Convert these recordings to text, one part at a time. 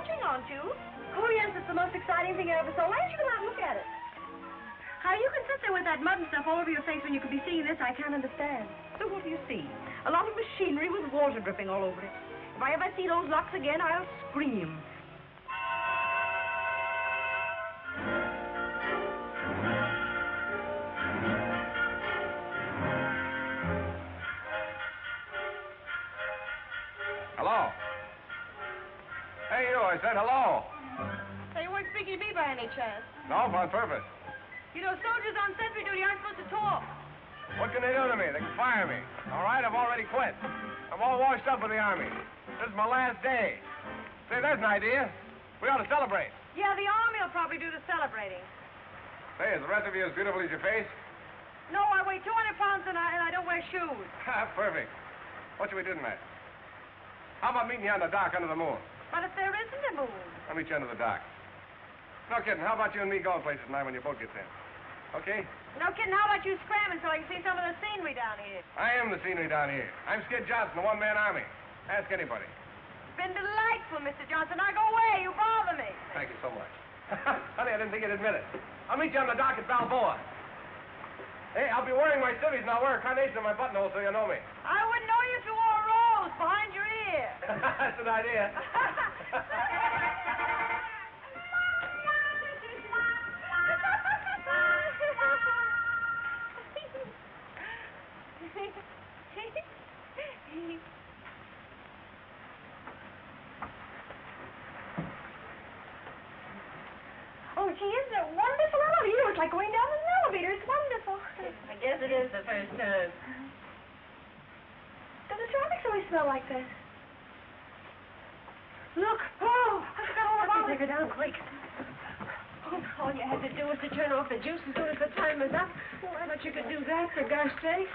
watching, aren't you? Oh, yes, it's the most exciting thing I ever saw. Why don't you come out and look at it? How you can sit there with that mud and stuff all over your face when you could be seeing this, I can't understand. So what do you see? A lot of machinery with water dripping all over it. If I ever see those locks again, I'll scream. Hello? Hey, you, I said hello. Hey, you weren't speaking to me by any chance. No, on purpose. You know, soldiers on sentry duty aren't supposed to talk. What can they do to me? They can fire me. All right, I've already quit. I'm all washed up with the Army. This is my last day. Say, there's an idea. We ought to celebrate. Yeah, the Army will probably do the celebrating. Say, is the rest of you as beautiful as your face? No, I weigh 200 pounds and I don't wear shoes. Perfect. What should we do tonight? How about meeting you on the dock under the moon? But if there isn't a moon. I'll meet you under the dock. No kidding. How about you and me going places tonight when your boat gets in? Okay? No kidding, how about you scramming so I can see some of the scenery down here? I am the scenery down here. I'm Skid Johnson, the one-man army. Ask anybody. It's been delightful, Mr. Johnson. Now go away. You bother me. Thank you so much. Honey, I didn't think you'd admit it. I'll meet you on the dock at Balboa. Hey, I'll be wearing my civvies and I'll wear a carnation in my buttonhole so you know me. I wouldn't know you if you wore a rose behind your ear. That's an idea. Oh, gee, isn't it wonderful? Elevator. It's like going down an elevator. It's wonderful. I guess it is the first time. Does the tropics always smell like that? Look. Oh, I forgot all about it. Take her down quick. All you had to do was to turn off the juice as soon as the time was up. Well, I thought you could do that, for gosh sake.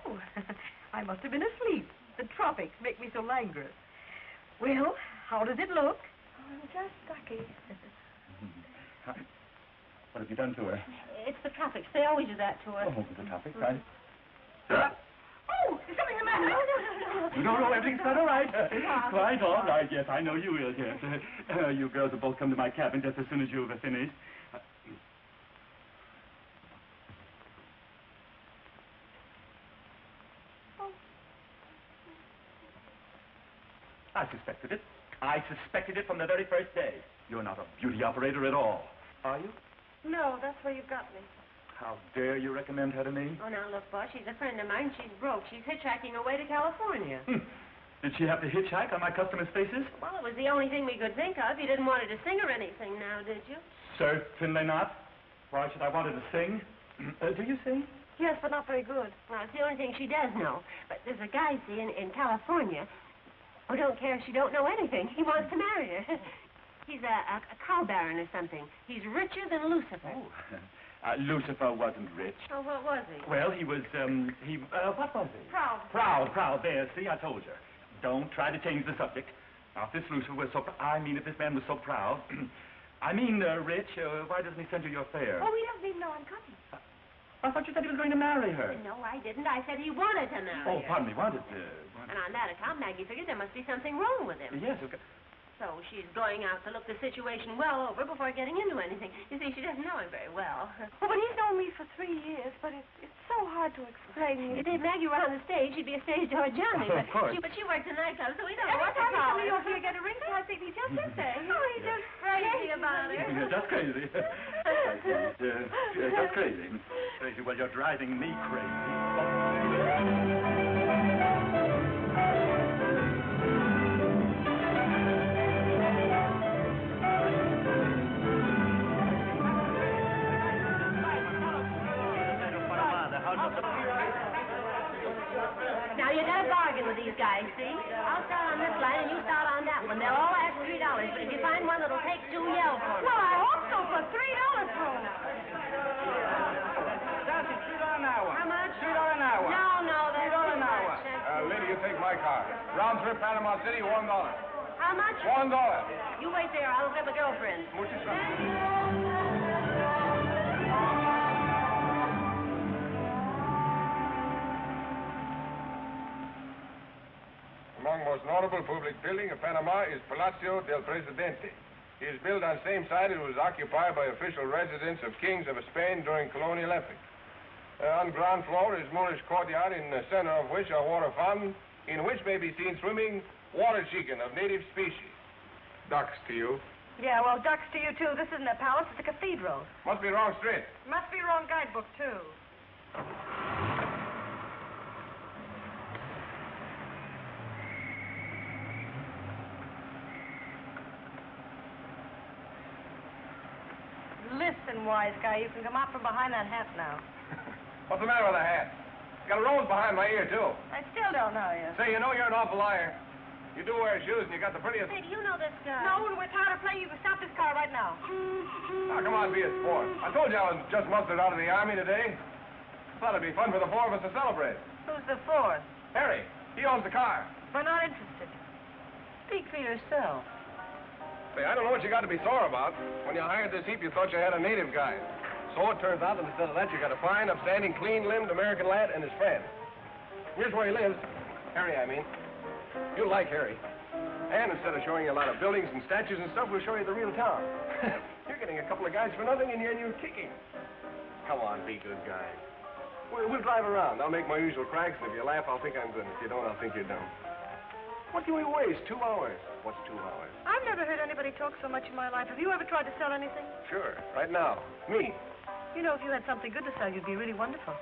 Oh, I must have been asleep. The tropics make me so languorous. Well, how does it look? Oh, I'm just ducky. What have you done to her? It's the tropics. They always do that to us. Oh, the topic, right? Oh, is something the matter? No, everything's quite all right. Quite all right, yes, I know you will, yes. You girls will both come to my cabin just as soon as you've finished. I suspected it. I suspected it from the very first day. You're not a beauty operator at all, are you? No, that's where you got me. How dare you recommend her to me? Oh, now, look, boss, she's a friend of mine. She's broke. She's hitchhiking her way to California. Did she have to hitchhike on my customers' faces? Well, it was the only thing we could think of. You didn't want her to sing or anything now, did you? Certainly not. Why should I want her to sing? Do you sing? Yes, but not very good. Well, it's the only thing she does know. But there's a guy, see, in California who don't care if she don't know anything. He wants to marry her. He's a cow baron or something. He's richer than Lucifer. Oh, Lucifer wasn't rich. Oh, what was he? Well, he was, what was he? Proud. Proud. There, see, I told you. Don't try to change the subject. Now, if this Lucifer was so, if this man was so proud, rich, why doesn't he send you your fare? Oh, he doesn't even know I'm coming. I thought you said he was going to marry her. No, I didn't. I said he wanted to marry her. Oh, pardon me, wanted. And on that account, Maggie figured there must be something wrong with him. Yes, okay. So she's going out to look the situation well over before getting into anything. You see, she doesn't know him very well. Oh, but he's known me for 3 years, but it's so hard to explain. If Maggie were on the stage, she'd be a stage door Johnny. Of course. But she works in nightclubs, so we don't know Every what to time call somebody her. over here get a ring card, they just sit there. Oh, he's just crazy about her. Just crazy. Just crazy. Crazy. Well, you're driving me crazy. Now, you got a bargain with these guys, see? I'll start on this line and you start on that one. They'll all ask $3, but if you find one that'll take 2, yell for me. Well, I hope so for $3 for him. That's $3 an hour. How much? $3 an hour. No, that's $3 an too hour. much. Lady, you take my car. Round trip Panama City, $1. How much? $1. You wait there. I'll look up a girlfriend. Muchas gracias. Come on, strong, most notable public building of Panama is Palacio del Presidente. It is built on the same site it was occupied by official residents of kings of Spain during colonial epoch. On ground floor is Moorish courtyard, in the center of which a water fountain, in which may be seen swimming water chicken of native species. Ducks to you. Yeah, well, ducks to you, too. This isn't a palace, it's a cathedral. Must be wrong street. Must be wrong guidebook, too. Listen, wise guy, you can come out from behind that hat now. What's the matter with the hat? Got a rose behind my ear, too. I still don't know you. Say, you know you're an awful liar. You do wear shoes, and you got the prettiest... Say, do you know this guy? No, when we're tired of playing, you can stop this car right now. Now, come on, be a sport. I told you I was just mustered out of the Army today. Thought it'd be fun for the four of us to celebrate. Who's the fourth? Harry, he owns the car. We're not interested. Speak for yourself. Say, I don't know what you got to be sore about. When you hired this heap, you thought you had a native guy. So it turns out that instead of that, you got a fine, upstanding, clean-limbed American lad and his friend. Here's where he lives. Harry, I mean. You'll like Harry. And instead of showing you a lot of buildings and statues and stuff, we'll show you the real town. You're getting a couple of guys for nothing, and you're kicking. Come on, be good guys. We'll drive around. I'll make my usual cracks, and if you laugh, I'll think I'm good. If you don't, I'll think you're dumb. What can we waste? 2 hours. What's 2 hours? I've never heard anybody talk so much in my life. Have you ever tried to sell anything? Sure. Right now. Me. You know, if you had something good to sell, you'd be really wonderful.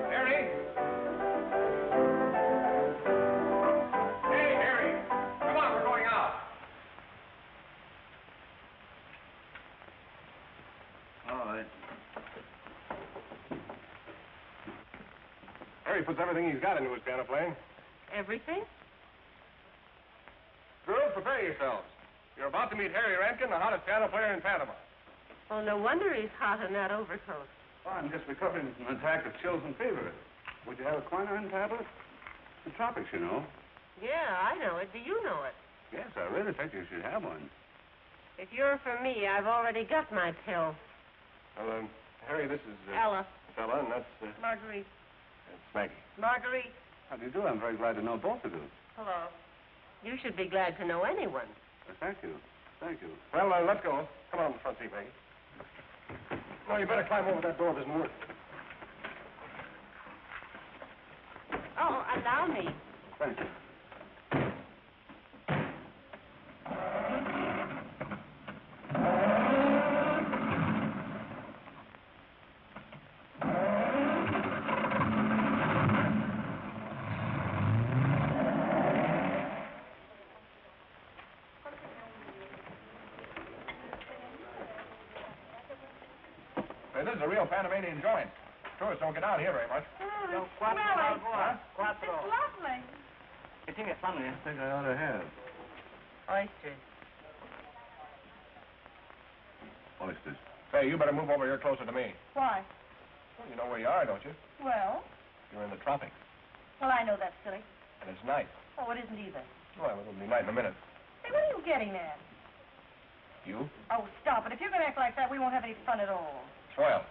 Harry? Hey, Harry. Come on, we're going out. All right. Harry puts everything he's got into his piano playing. Everything? Girls, prepare yourselves. You're about to meet Harry Rankin, the hottest piano player in Panama. Oh, no wonder he's hot in that overcoat. Well, I'm just recovering from an attack of chills and fever. Would you have a quinine tablet? The tropics, you know. Yeah, I know it. Do you know it? Yes, I really think you should have one. If you're for me, I've already got my pill. Well, Harry, this is... Ella. Ella, and that's... Marguerite. It's Maggie. Marguerite. How do you do? I'm very glad to know both of you. Hello. You should be glad to know anyone. Thank you. Thank you. Well, let's go. Come on, the front seat, Maggie. No, you better climb over that door. It doesn't work. Oh, allow me. Thank you. This is a real Panamanian joint. Tourists don't get out here very much. Oh, it's smelly. Huh? It's lovely. I think it's something I think I ought to have. Oysters. Oysters. Say, you better move over here closer to me. Why? Well, you know where you are, don't you? Well, You're in the tropics. I know that's silly. And it's night. Oh, it isn't either. Well, it'll be night in a minute. Hey, what are you getting at? You? Oh, stop it. If you're going to act like that, we won't have any fun at all. Swell.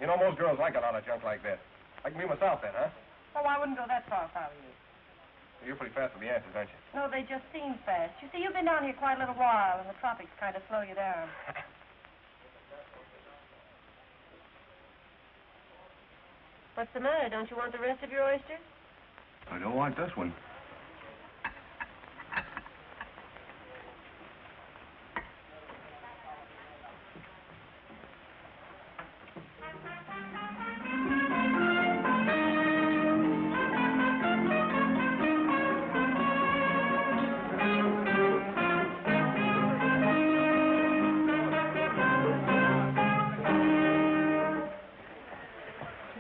You know, most girls like a lot of junk like that. I can be myself then, huh? Oh, I wouldn't go that far if I were you. You're pretty fast with the answers, aren't you? No, they just seem fast. You see, you've been down here quite a little while, and the tropics kind of slow you down. What's the matter? Don't you want the rest of your oysters? I don't want this one.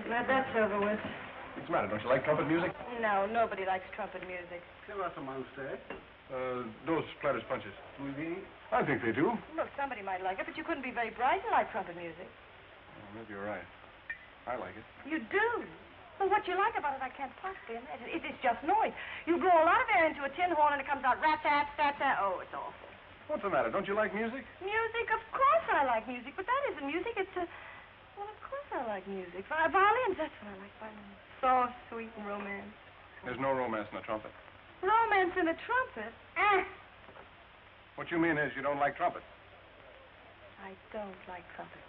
Glad that's over with. What's the matter? Don't you like trumpet music? No, nobody likes trumpet music. Those Platter's punches. I think they do. Look, somebody might like it, but you couldn't be very bright to like trumpet music. Well, maybe you're right. I like it. You do? Well, what you like about it, I can't possibly imagine. It's just noise. You blow a lot of air into a tin horn and it comes out rat-tat, tat-tat. Oh, it's awful. What's the matter? Don't you like music? Music? Of course I like music, but that isn't music. It's Well, of course I like music. Violins, that's what I like, violins. Soft, sweet, and romance. There's no romance in a trumpet. Romance in a trumpet? What you mean is you don't like trumpet. I don't like trumpet.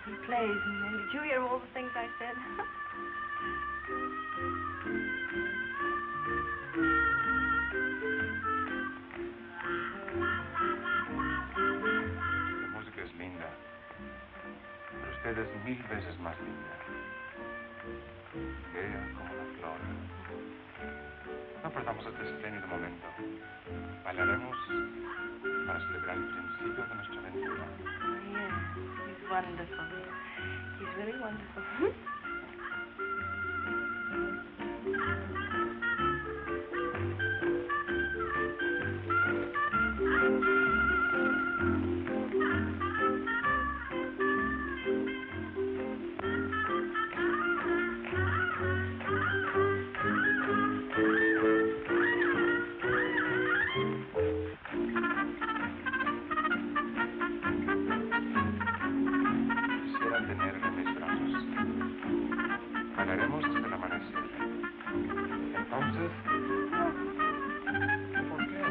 He plays, and did you hear all the things I said? La música es linda, pero usted es 1000 veces más linda. Bella como la flor. No perdamos este espléndido momento. Bailaremos para celebrar el principio de nuestra aventura. Yeah, he's wonderful. He's really wonderful. Quisiera tenerla en mis brazos. Bailaremos hasta el amanecer. Entonces... ¿Por qué?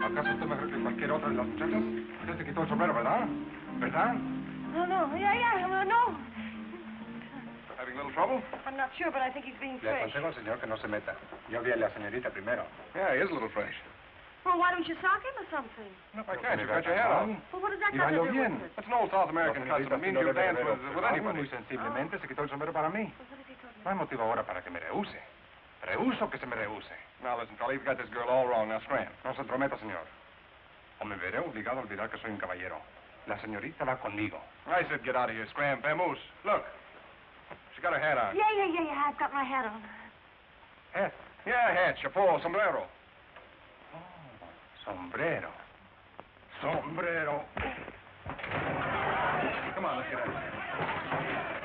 ¿Acaso usted mejor que cualquier otra de las muchachas? Usted se quitó el sombrero, ¿verdad? ¿Verdad? No, yeah, no. Having a little trouble? I'm not sure, but I think he's being Le fresh. aconsejo al señor que no se meta. Yo vi a la señorita primero. Yeah, he is a little fresh. Well, why don't you sock him or something? No, I can't. You've got your hat on. Well, what does that Y got to bailó do bien. with it? That's an old South American La custom. señorita It means no you debe dance haber with observado. anybody. Muy sensiblemente se quitó el sombrero para mí. Well, what has he told me? No hay motivo ahora para que me rehúse. Rehuso que se me rehúse. Now, listen, Charlie, you've got this girl all wrong. Now, scram. No se entrometa, señor. O me veré obligado a olvidar que soy un caballero. La señorita va conmigo. I said get out of here, scram. Vamoose, look. She got her hat on. Yeah, I've got my hat on. Hat. Yeah, hat, chapeau, sombrero. Sombrero. Sombrero. Come on, let's get out of here.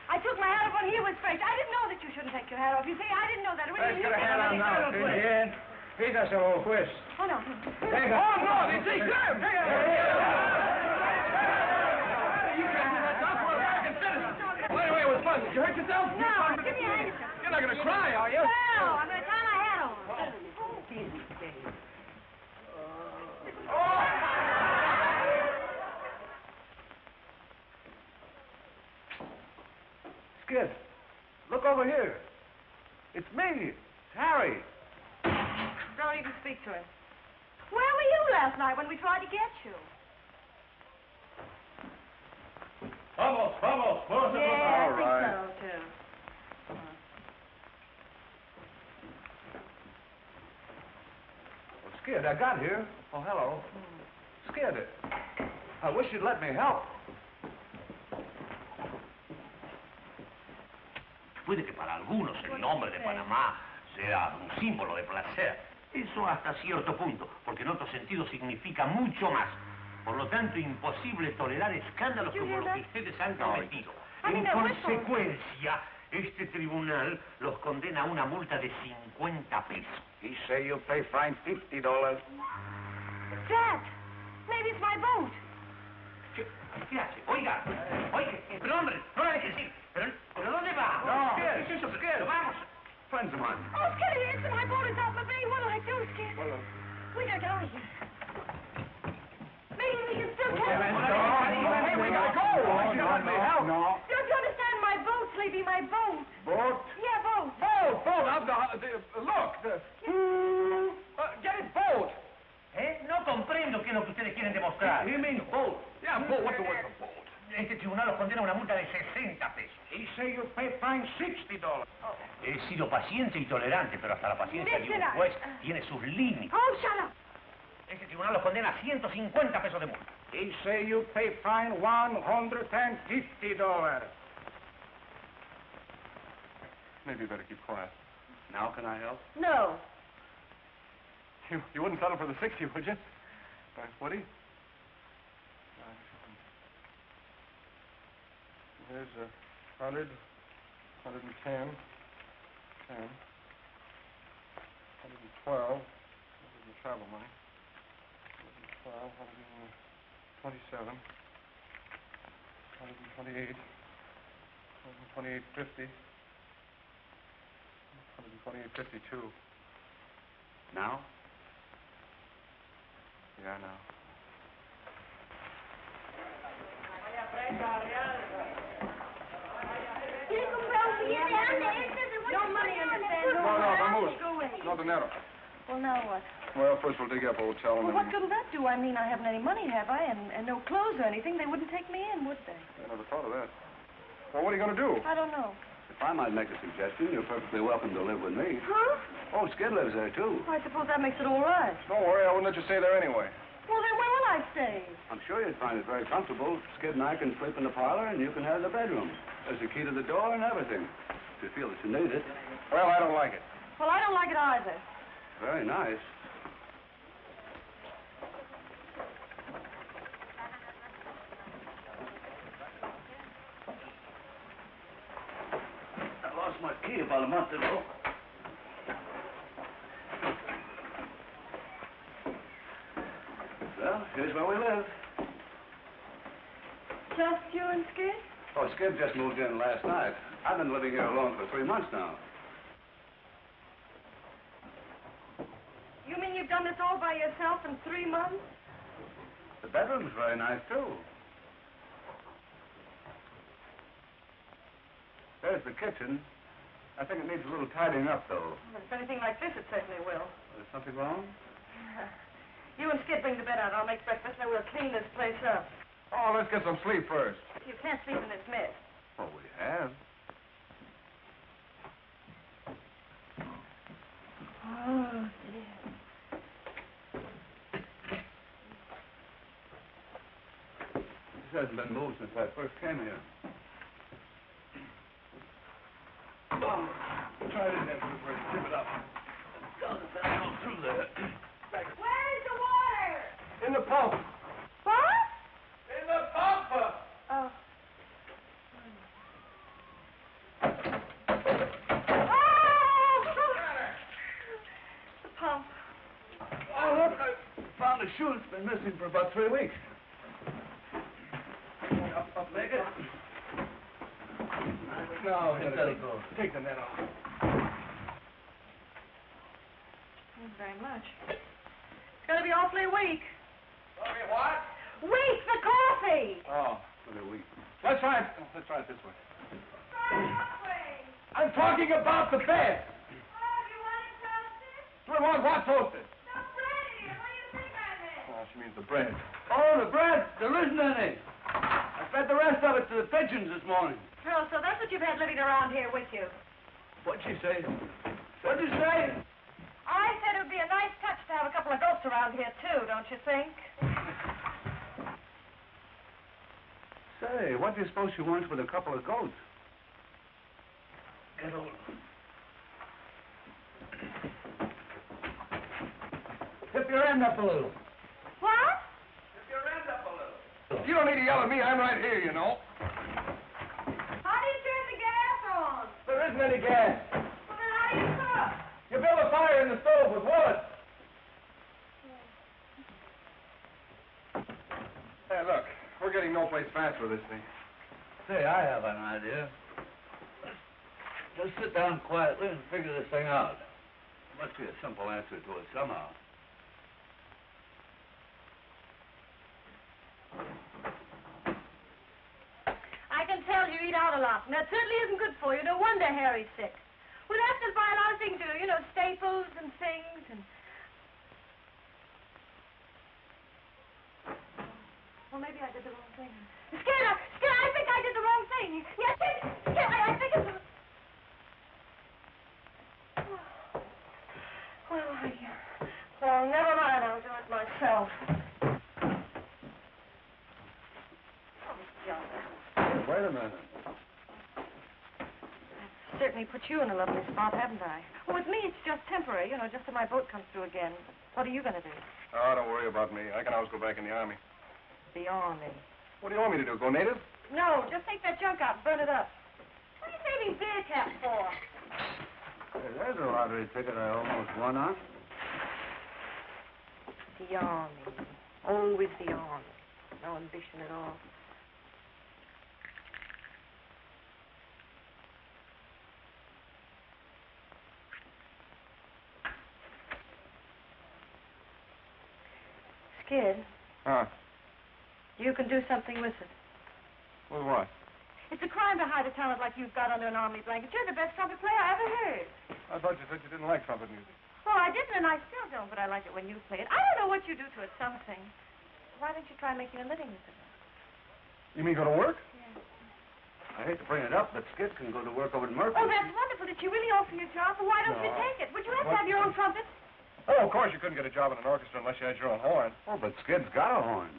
I took my hat off when he was fresh. I didn't know that you shouldn't take your hat off. You see, I didn't know that. Let's get a hat on now. Bien. Quítaselo, pues. Oh, no. Venga. Oh, no, they say scram. Hey, you can't do that, Doc. We're American citizens. Well, anyway, it was fun. Did you hurt yourself? No, give me a handkerchief. You're not going to cry, are you? Well, I'm going to tie my hat on. Skid, look over here. It's me. It's Harry. Don't even speak to him. Where were you last night when we tried to get you? Vamos. Yeah, All right. I think so, too. Well, Skid, I got here. Oh, hello. Skid, I wish you'd let me help. Puede que para algunos el nombre de Panamá sea un símbolo de placer. Eso hasta cierto punto, porque en otro sentido significa mucho más. Por lo tanto, imposible tolerar escándalos como los que ustedes han cometido. En consecuencia, este tribunal los condena a una multa de 50 pesos. He say you pay fine $50. Dad, maybe it's my boat. ¿Qué hace? Oiga, pero hombre, no la dejes ir. ¿Pero dónde va? No, ¿Qué es eso? Skid. Vamos. Friends of mine. Oh, Skid, it's my boat. It's out in the bay. What'll I do, Skid? Well, We gotta get out of here. Maybe we can still catch Hey, we gotta go. No. Don't you understand? My boat, Sleepy, my boat. Boat? Yeah, boat. Look. Get it, boat. No comprendo qué es lo que ustedes quieren demostrar. He means boat. Yeah, boat. What's the word for boat? Este tribunal los condena a una multa de 60 pesos. He say you pay fine $60. He sido paciente y tolerante, pero hasta la paciencia de un juez tiene sus límites. Oh, shut up. Este tribunal los condena a 150 pesos de multa. He say you pay fine $150. Maybe you better keep quiet. Now can I help? No. You wouldn't settle for the 60, would you? Would he? Here's 100, 110, 10, 112. This is the travel money. 112, 127, 128, 128.50, 128.52. Now? Yeah, now. No money, understand? No, vamos. No dinero. Well, now what? Well, first we'll dig up a hotel and Well, then... what good'll that do? I mean, I haven't any money, have I? And no clothes or anything. They wouldn't take me in, would they? I never thought of that. Well, what are you going to do? I don't know. If I might make a suggestion, you're perfectly welcome to live with me. Huh? Oh, Skid lives there, too. I suppose that makes it all right. Don't worry, I wouldn't let you stay there anyway. Well, then where will I stay? I'm sure you'd find it very comfortable. Skid and I can sleep in the parlor, and you can have the bedroom. There's a key to the door and everything, if you feel that you need it. Well, I don't like it. Well, I don't like it either. Very nice. I lost my key about a month ago. Well, here's where we live. Just you and Skid? Oh, Skid just moved in last night. I've been living here alone for 3 months now. You mean you've done this all by yourself in 3 months? The bedroom's very nice, too. There's the kitchen. I think it needs a little tidying up, though. Well, if anything like this, it certainly will. Is something wrong? You and Skid bring the bed out. I'll make breakfast, and we'll clean this place up. Oh, let's get some sleep first. You can't sleep in this mess. Oh, we have. Oh, dear. This hasn't been moved since I first came here. Oh, try it in there first. Zip it up. Down through there. Where's the water? In the pump. What? In the pump. Oh. The pump. Oh, look, I found a shoe that's been missing for about 3 weeks. Up, Megan. No, That'll go. Take the net off. Thank you very much. It's going to be awfully weak. Okay, what? Weak, the coffee! Oh, look at weak. Let's try it this way. Way. I'm talking about the bed. Oh, you want it toasted? Do we want what toasted? The bread here. What do you think I meant? Oh, she means the bread. Oh, the bread. There isn't any. I fed the rest of it to the pigeons this morning. Oh, so that's what you've had living around here with you. What'd she say? What'd you say? I said it would be a nice touch to have a couple of goats around here, too, don't you think? Say, what do you suppose she wants with a couple of goats? Tip your end up a little. What? You don't need to yell at me. I'm right here, you know. How do you turn the gas on? There isn't any gas. Well, then how do you cook? You build a fire in the stove with wood. Hey, look. We're getting no place fast with this thing. Say, I have an idea. Just sit down quietly and figure this thing out. Must be a simple answer to it somehow. I can tell you eat out a lot, and that certainly isn't good for you. No wonder Harry's sick. We'll have to buy a lot of things, you know, staples and things, and... Well, maybe I did the wrong thing. Skinner, I think I did the wrong thing. Yes, Skinner, I think it's... Well, never mind. I'll do it myself. Wait a minute. I've certainly put you in a lovely spot, haven't I? Well, with me, it's just temporary, you know, just till my boat comes through again. What are you going to do? Oh, don't worry about me. I can always go back in the army. The army. What do you want me to do, go native? No, just take that junk out and burn it up. What are you saving beer caps for? Hey, there's a lottery ticket I almost won on. The army. Always the army. No ambition at all. Skid, Huh? you can do something with it. With what? It's a crime to hide a talent like you've got under an army blanket. You're the best trumpet player I ever heard. I thought you said you didn't like trumpet music. Well, I didn't, and I still don't, but I like it when you play it. I don't know what you do to it, something. Why don't you try making a living with it? You mean go to work? Yeah. I hate to bring it up, but Skid can go to work over at Murphy. Oh, that's wonderful. Did she really offer you a job? Well, why don't you No. take it? Would you have to have your own trumpet? Oh, of course you couldn't get a job in an orchestra unless you had your own horn. Oh, but Skid's got a horn.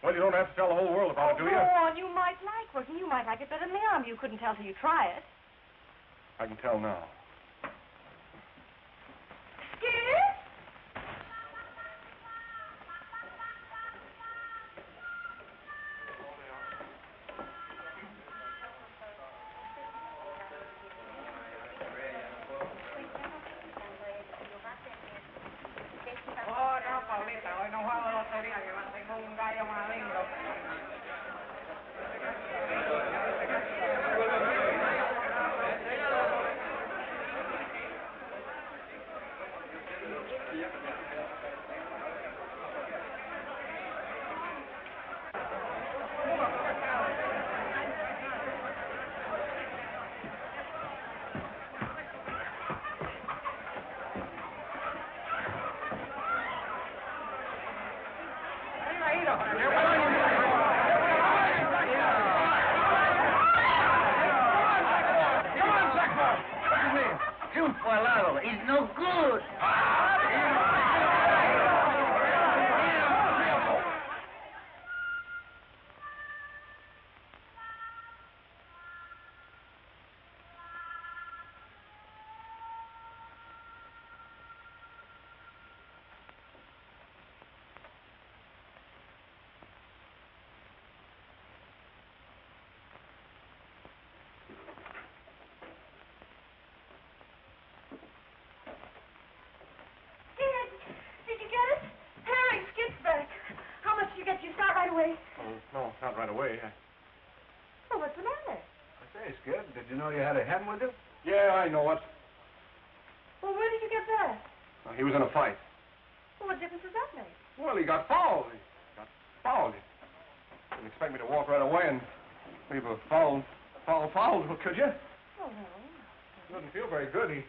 Well, you don't have to tell the whole world about it, do you? Go on. You might like working. You might like it better than the army. You couldn't tell till you try it. I can tell now. Skid? Oh, no, Paulita, hoy no juego lotería, que tengo un gallo más lindo. It's no good. away? No, not right away. Well, what's the matter? I say, Skid, did you know you had a hen with you? Yeah, I know it. Well, where did you get that? Well, he was in a fight. Well, what difference does that make? Well, he got fouled. You didn't expect me to walk right away and leave a foul, could you? Oh, no. He doesn't feel very good.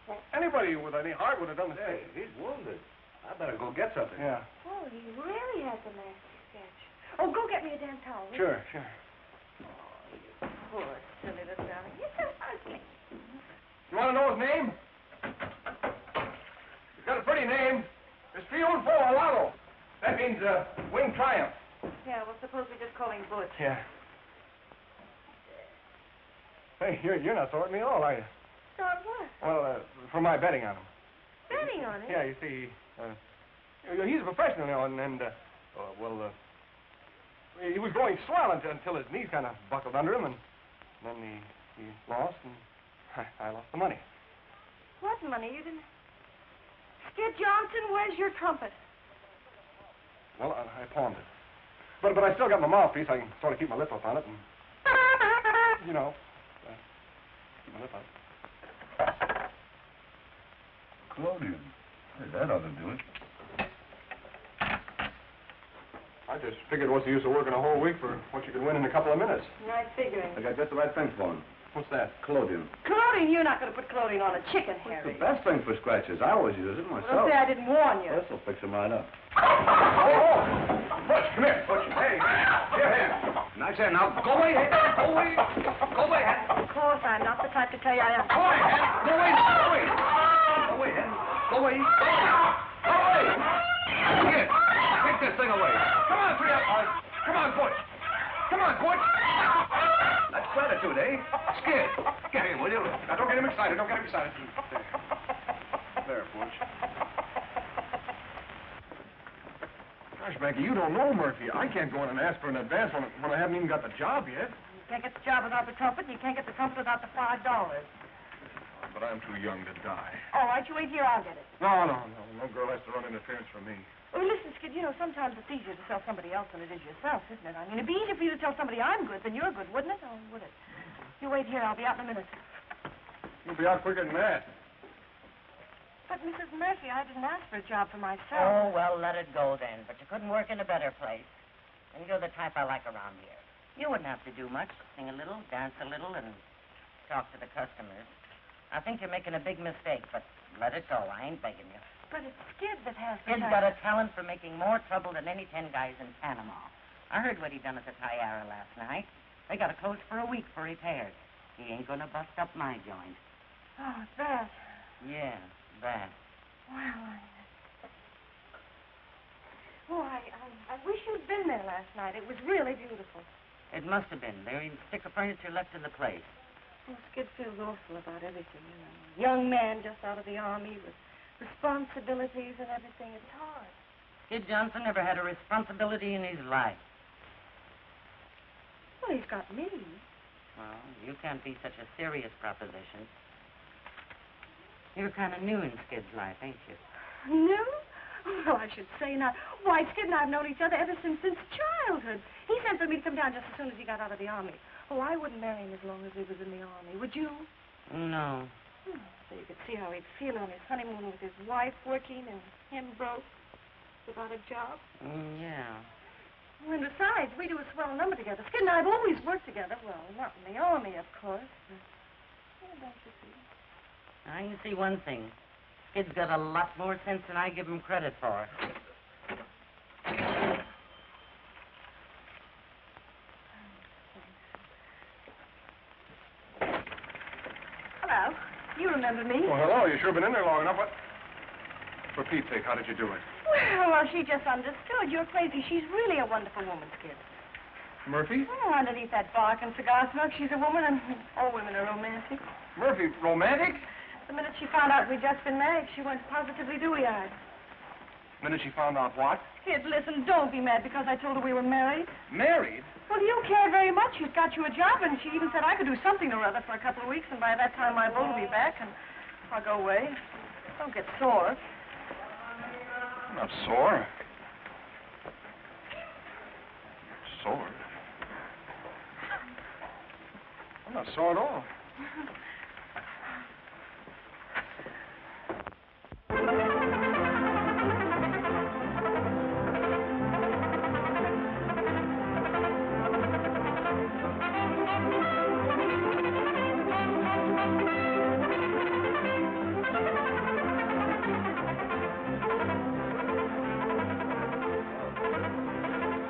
Well, anybody with any heart would have done the Hey, same. he's wounded. I better go get something. Yeah. Oh, he really has a nasty sketch. Oh, go get me a damn towel. will you? Sure. Oh, you poor, silly little darling. You're so ugly. You want to know his name? He's got a pretty name. It's Triunfo Alado. That means winged triumph. Yeah, well, suppose we just call him Butch. Yeah. Hey, you're not sore at me at all, are you? Sore what? Well, for my betting on him. Betting on it? Yeah, you see, he's a professional, he was going swell until his knees kind of buckled under him, and then he lost, and I lost the money. What money? You didn't... Skid Johnson, where's your trumpet? Well, I pawned it. But I still got my mouthpiece. I can sort of keep my lip up on it and, keep my lip on it. Clodion. Hey, that ought to do it. I just figured what's the use of working a whole week for what you could win in a couple of minutes. Nice figuring. I got just the right thing for him. What's that? Clodion. Clothing? You're not going to put clothing on a chicken, It's Harry. the best thing for scratches. I always use it myself. Don't say I didn't warn you. This will fix him right up. Oh! Butch, come here. Butch, hey. Here, hand. Nice hand. Now, go away, hand. Go away. Go away, hand. Of course, I'm not the type to tell you I am. Go away, hand. Go away. Go away. Go away, hand. Go away. Go away. Here. Take this thing away. Come on, three up. Come on, Butch. Come on, Butch. That's gratitude, eh? Skid. Get him, will you? Now, don't get him excited. Don't get him excited. There, Butch. Gosh, Maggie, you don't know Murphy. I can't go in and ask for an advance when I haven't even got the job yet. You can't get the job without the trumpet, and you can't get the trumpet without the $5. But I'm too young to die. All right, you wait here, I'll get it. No. No girl has to run interference from me. Oh, listen, Skid, you know, sometimes it's easier to tell somebody else than it is yourself, isn't it? I mean, it'd be easier for you to tell somebody I'm good than you're good, wouldn't it? Oh, would it? You wait here, I'll be out in a minute. You'll be out quicker than that. But, Mrs. Murphy, I didn't ask for a job for myself. Oh, well, let it go then. But you couldn't work in a better place. And you're the type I like around here. You wouldn't have to do much. Sing a little, dance a little, and talk to the customers. I think you're making a big mistake, but let it go. I ain't begging you. But it's Skid that has the Skid's got a talent for making more trouble than any 10 guys in Panama. I heard what he done at the Tiara last night. They got to close for a week for repairs. He ain't gonna bust up my joint. Oh, that. Yeah, that. Well, I wish you'd been there last night. It was really beautiful. It must have been. There ain't a stick of furniture left in the place. Well, Skid feels awful about everything, you know. Young man just out of the army with responsibilities and everything. It's hard. Skid Johnson never had a responsibility in his life. Well, he's got me. Well, you can't be such a serious proposition. You're kind of new in Skid's life, ain't you? New? Well, I should say not. Why, Skid and I have known each other ever since childhood. He sent for me to come down just as soon as he got out of the army. Oh, I wouldn't marry him as long as he was in the army. Would you? No. So you could see how he'd feel on his honeymoon with his wife working and him broke without a job. Yeah. Well, and besides, we do a swell number together. Skid and I have always worked together. Well, not in the army, of course. But, don't you see? I can see one thing. Skid's got a lot more sense than I give him credit for. Hello. You remember me? Well, hello. You sure been in there long enough. What? For Pete's sake, how did you do it? Well, she just understood. You're crazy. She's really a wonderful woman, Skid. Murphy? Oh, underneath that bark and cigar smoke, she's a woman, and all women are romantic. Murphy, romantic? The minute she found out we'd just been married, she went positively dewy-eyed. The minute she found out what? Skid, listen, don't be mad because I told her we were married. Married? Well, you care very much. She's got you a job, and she even said I could do something or other for a couple of weeks, and by that time my beau will be back, and I'll go away. Don't get sore. I'm not sore. Sore? I'm not sore at all.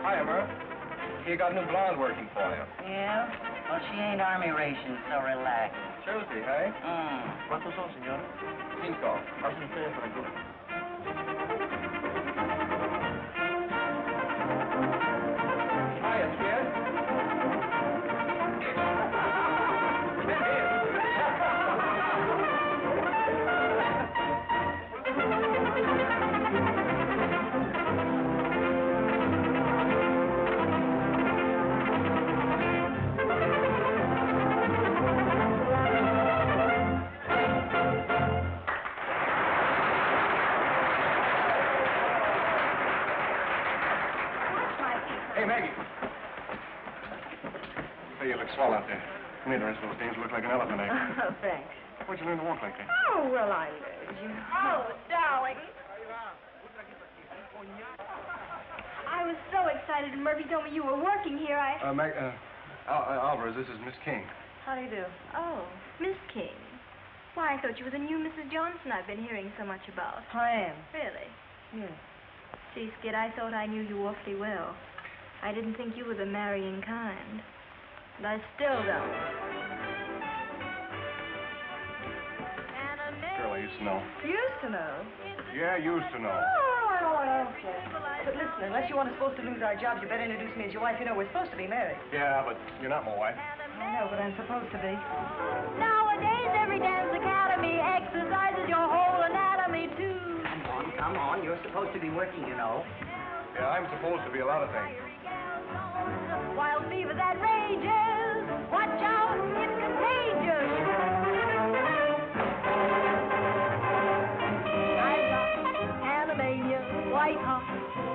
Hiya, Murph. You got a new blonde working for you. Yeah? Well, she ain't army ration, so relax. Tuesday, hey? ¿Cuántos son, señora? 5. Pasen ustedes por aquí. Hiya, Skid. Hey, Maggie. Say, you look swell out there. You made the rest of those dames look like an elephant egg. Oh, thanks. Where'd you learn to walk like that? Oh, well, I learned you. Oh, darling. I was so excited when Murphy told me you were working here. Alvarez, this is Miss King. How do you do? Oh, Miss King. Why, I thought you were the new Mrs. Johnson I've been hearing so much about. I am. Really? Yes. Gee, Skid, I thought I knew you awfully well. I didn't think you were the marrying kind. And I still don't. Girl I used to know. Used to know? Yeah, used to know. Oh, okay. But listen, unless you want us both to lose our jobs, you better introduce me as your wife. You know, we're supposed to be married. Yeah, but you're not my wife. I know, but I'm supposed to be. Nowadays, every dance academy exercises your whole anatomy, too. Come on. You're supposed to be working, you know. Yeah, I'm supposed to be a lot of things. Wild fever that rages. Watch out, it's contagious. I've got Panamania, white hot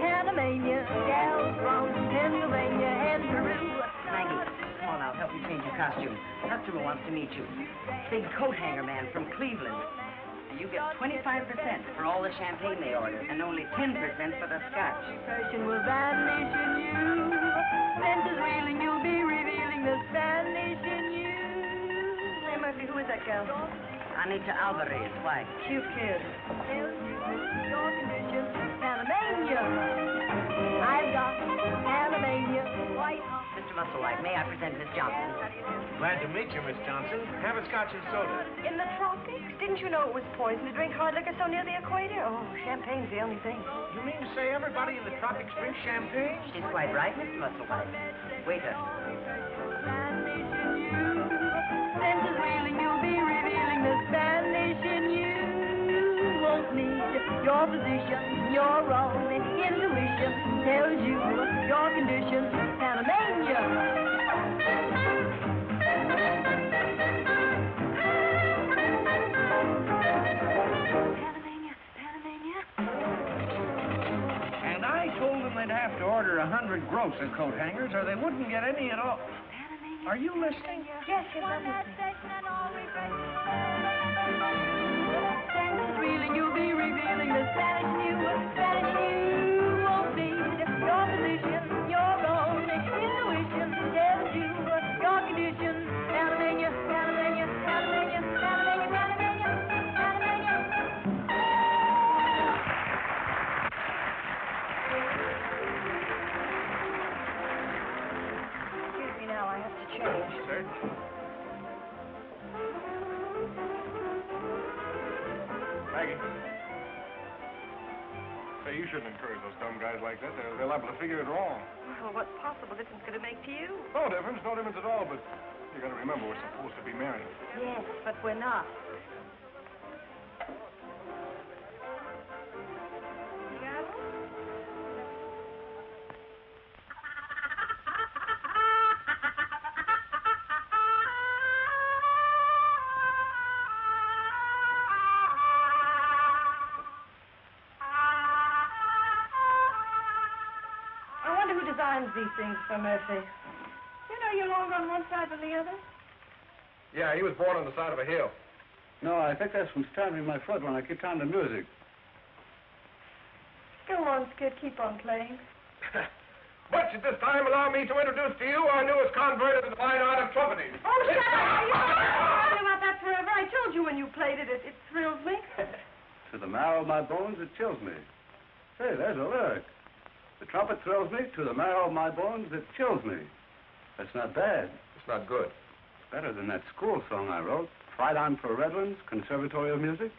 Panamania, gals from Pennsylvania and Peru. Maggie, come on now. Help me change your costume. Customer wants to meet you. Big coat hanger man from Cleveland. You get 25% for all the champagne they order, and only 10% for the scotch. Depression will vanish in you. Senses reeling, you'll be revealing the Spanish in you. Hey, Murphy, who is that girl? Anita Alvarez, why? Cute kid. Your condition, Panamania. I've got Panamania, white hot. Mr. Musselwhite, may I present Miss Johnson? Glad to meet you, Miss Johnson. Have a scotch and soda. In the tropics? Didn't you know it was poison to drink hard liquor so near the equator? Oh, champagne's the only thing. You mean to say everybody in the tropics drinks champagne? She's quite right, Mr. Musselwhite. Waiter. Senses reeling, you'll be revealing the Spanish in you. Won't need your position, your wrong. Intuition tells you your condition, Panamania. And I told them they'd have to order 100 gross of coat hangers or they wouldn't get any at all. Are you listening? Yes, I'm listening. Senses reeling, you'll be revealing the Spanish you won't need your position, your own intuition tells you your condition, Panamania, Panamania, Panamania, Panamania, Panamania, Panamania. Excuse me now, I have to change. Certainly. Maggie. Say, you shouldn't encourage those dumb guys like that. They're liable to figure it wrong. Well, what possible difference could it make to you? No difference at all, but you gotta remember we're supposed to be married. Yes, but we're not. These things for Murphy. You know you're longer on one side than the other? Yeah, he was born on the side of a hill. No, I think that's from stamping my foot when I keep on the music. Go on, Skid. Keep on playing. But at this time, allow me to introduce to you our newest convert to the fine art of trumpeting. Oh, shut up! You've been talking about that forever. I told you when you played it, it thrills me. To the marrow of my bones, it chills me. Say, there's a lyric. The trumpet thrills me, to the marrow of my bones, it chills me. That's not bad. It's not good. It's better than that school song I wrote, Fight On for Redlands, Conservatory of Music.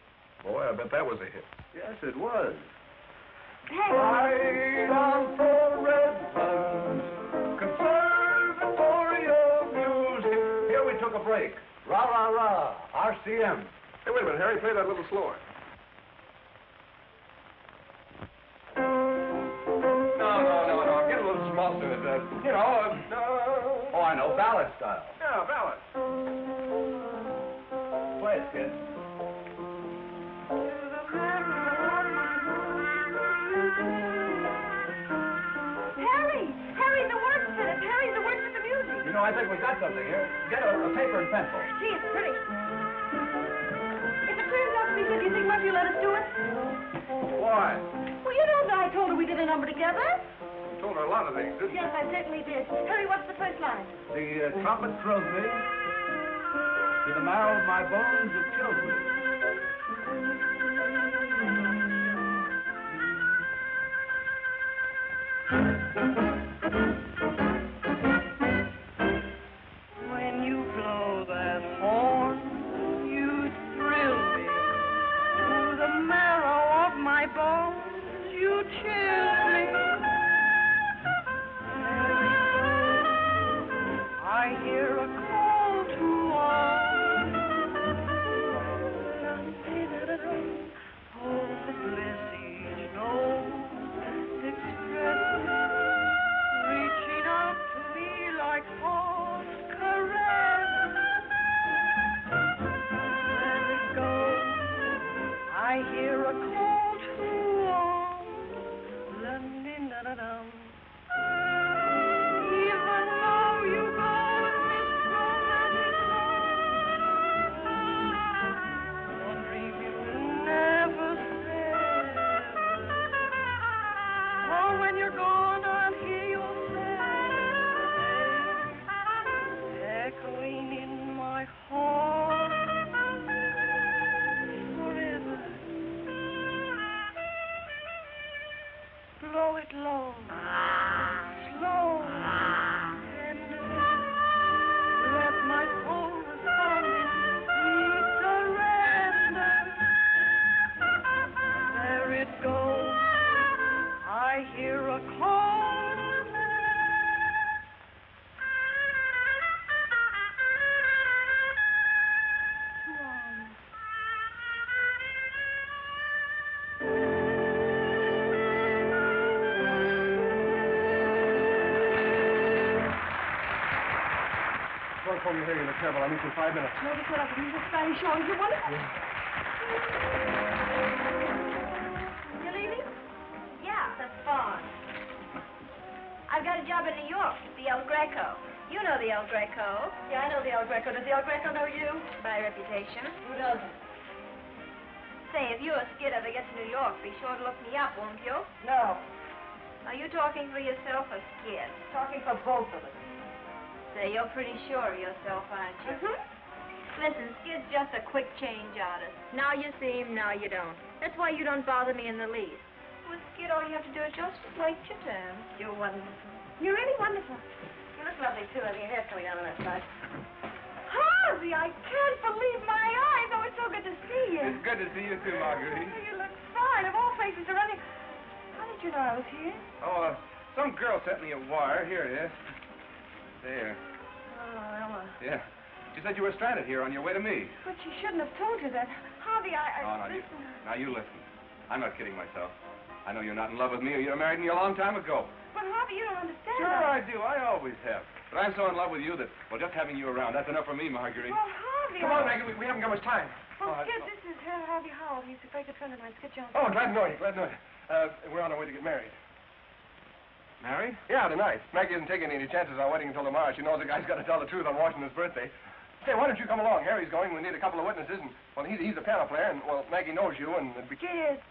Boy, I bet that was a hit. Yes, it was. Hey! Fight on for Redlands, Conservatory of Music. Here we took a break. Rah, rah, rah, RCM. Hey, wait a minute, Harry. Play that a little slower. No. Get a little schmaltz in it. Oh, I know, ballad style. Yeah, ballad. Play it, kid. Harry, know, I think we got something here. Get a paper and pencil. Gee, it's pretty. If it turns out to be good, do you think Murphy will let us do it? Why? Well, you know that I told her we did a number together. You told her a lot of things, didn't you? Yes, I certainly did. Hurry, what's the first line? The trumpet thrills me. To the marrow of my bones, it chills me. When you blow that horn, you thrill me. To the marrow of my bones, you chill me. I hear a call to arms. Oh, the bliss each note expresses, reaching out to me like soft caress. There it goes. I hear a call to arms. Dum-dum-dum-dum. Even though you go this romantic song, one dream you never said. Oh, when you're gone, I'll hear your sad echoing in my heart forever. Blow it low, slow, tender. Let my soul respond in sweet surrender. There it goes. I hear a call. Don't phone me here, you look terrible. I'll meet you in 5 minutes. Notice what I've been Spanish showing you wonderful. You leaving? Yeah, that's fine. I've got a job in New York, the El Greco. You know the El Greco. Yeah, I know the El Greco. Does the El Greco know you? By reputation. Who doesn't? Say, if you or Skid ever get to New York, be sure to look me up, won't you? No. Are you talking for yourself or Skid? Talking for both of us. Say, you're pretty sure of yourself, aren't you? Listen, Skid's just a quick change artist. Now you see him, now you don't. That's why you don't bother me in the least. With Skid, all you have to do is just wait your turn. You're wonderful. You're really wonderful. You look lovely, too. I have your hair coming down on that side. Harvey, I can't believe my eyes. Oh, it's so good to see you. It's good to see you, too, Marguerite. Oh, you look fine. Of all places around here. How did you know I was here? Oh, some girl sent me a wire. Here it is. There. Oh, Ella. Yeah. She said you were stranded here on your way to me. But she shouldn't have told you that. Harvey, Oh, now you listen. I'm not kidding myself. I know you're not in love with me, or you'd have married me a long time ago. But, Harvey, you don't understand. Sure I do. I always have. But I'm so in love with you that, well, just having you around, that's enough for me, Marguerite. Well, Harvey... Come on, Maggie. We haven't got much time. Well, Skid, this is Harvey Howell. He's a very good friend of mine. Skid Jones. Oh, glad to know you. Glad to know you. We're on our way to get married. Married? Yeah, tonight. Maggie isn't taking any chances on wedding until tomorrow. She knows the guy's got to tell the truth on Washington's birthday. Say, why don't you come along? Harry's going. We need a couple of witnesses. And, well, he's a piano player, and, well, Maggie knows you, and it'd be... Skid.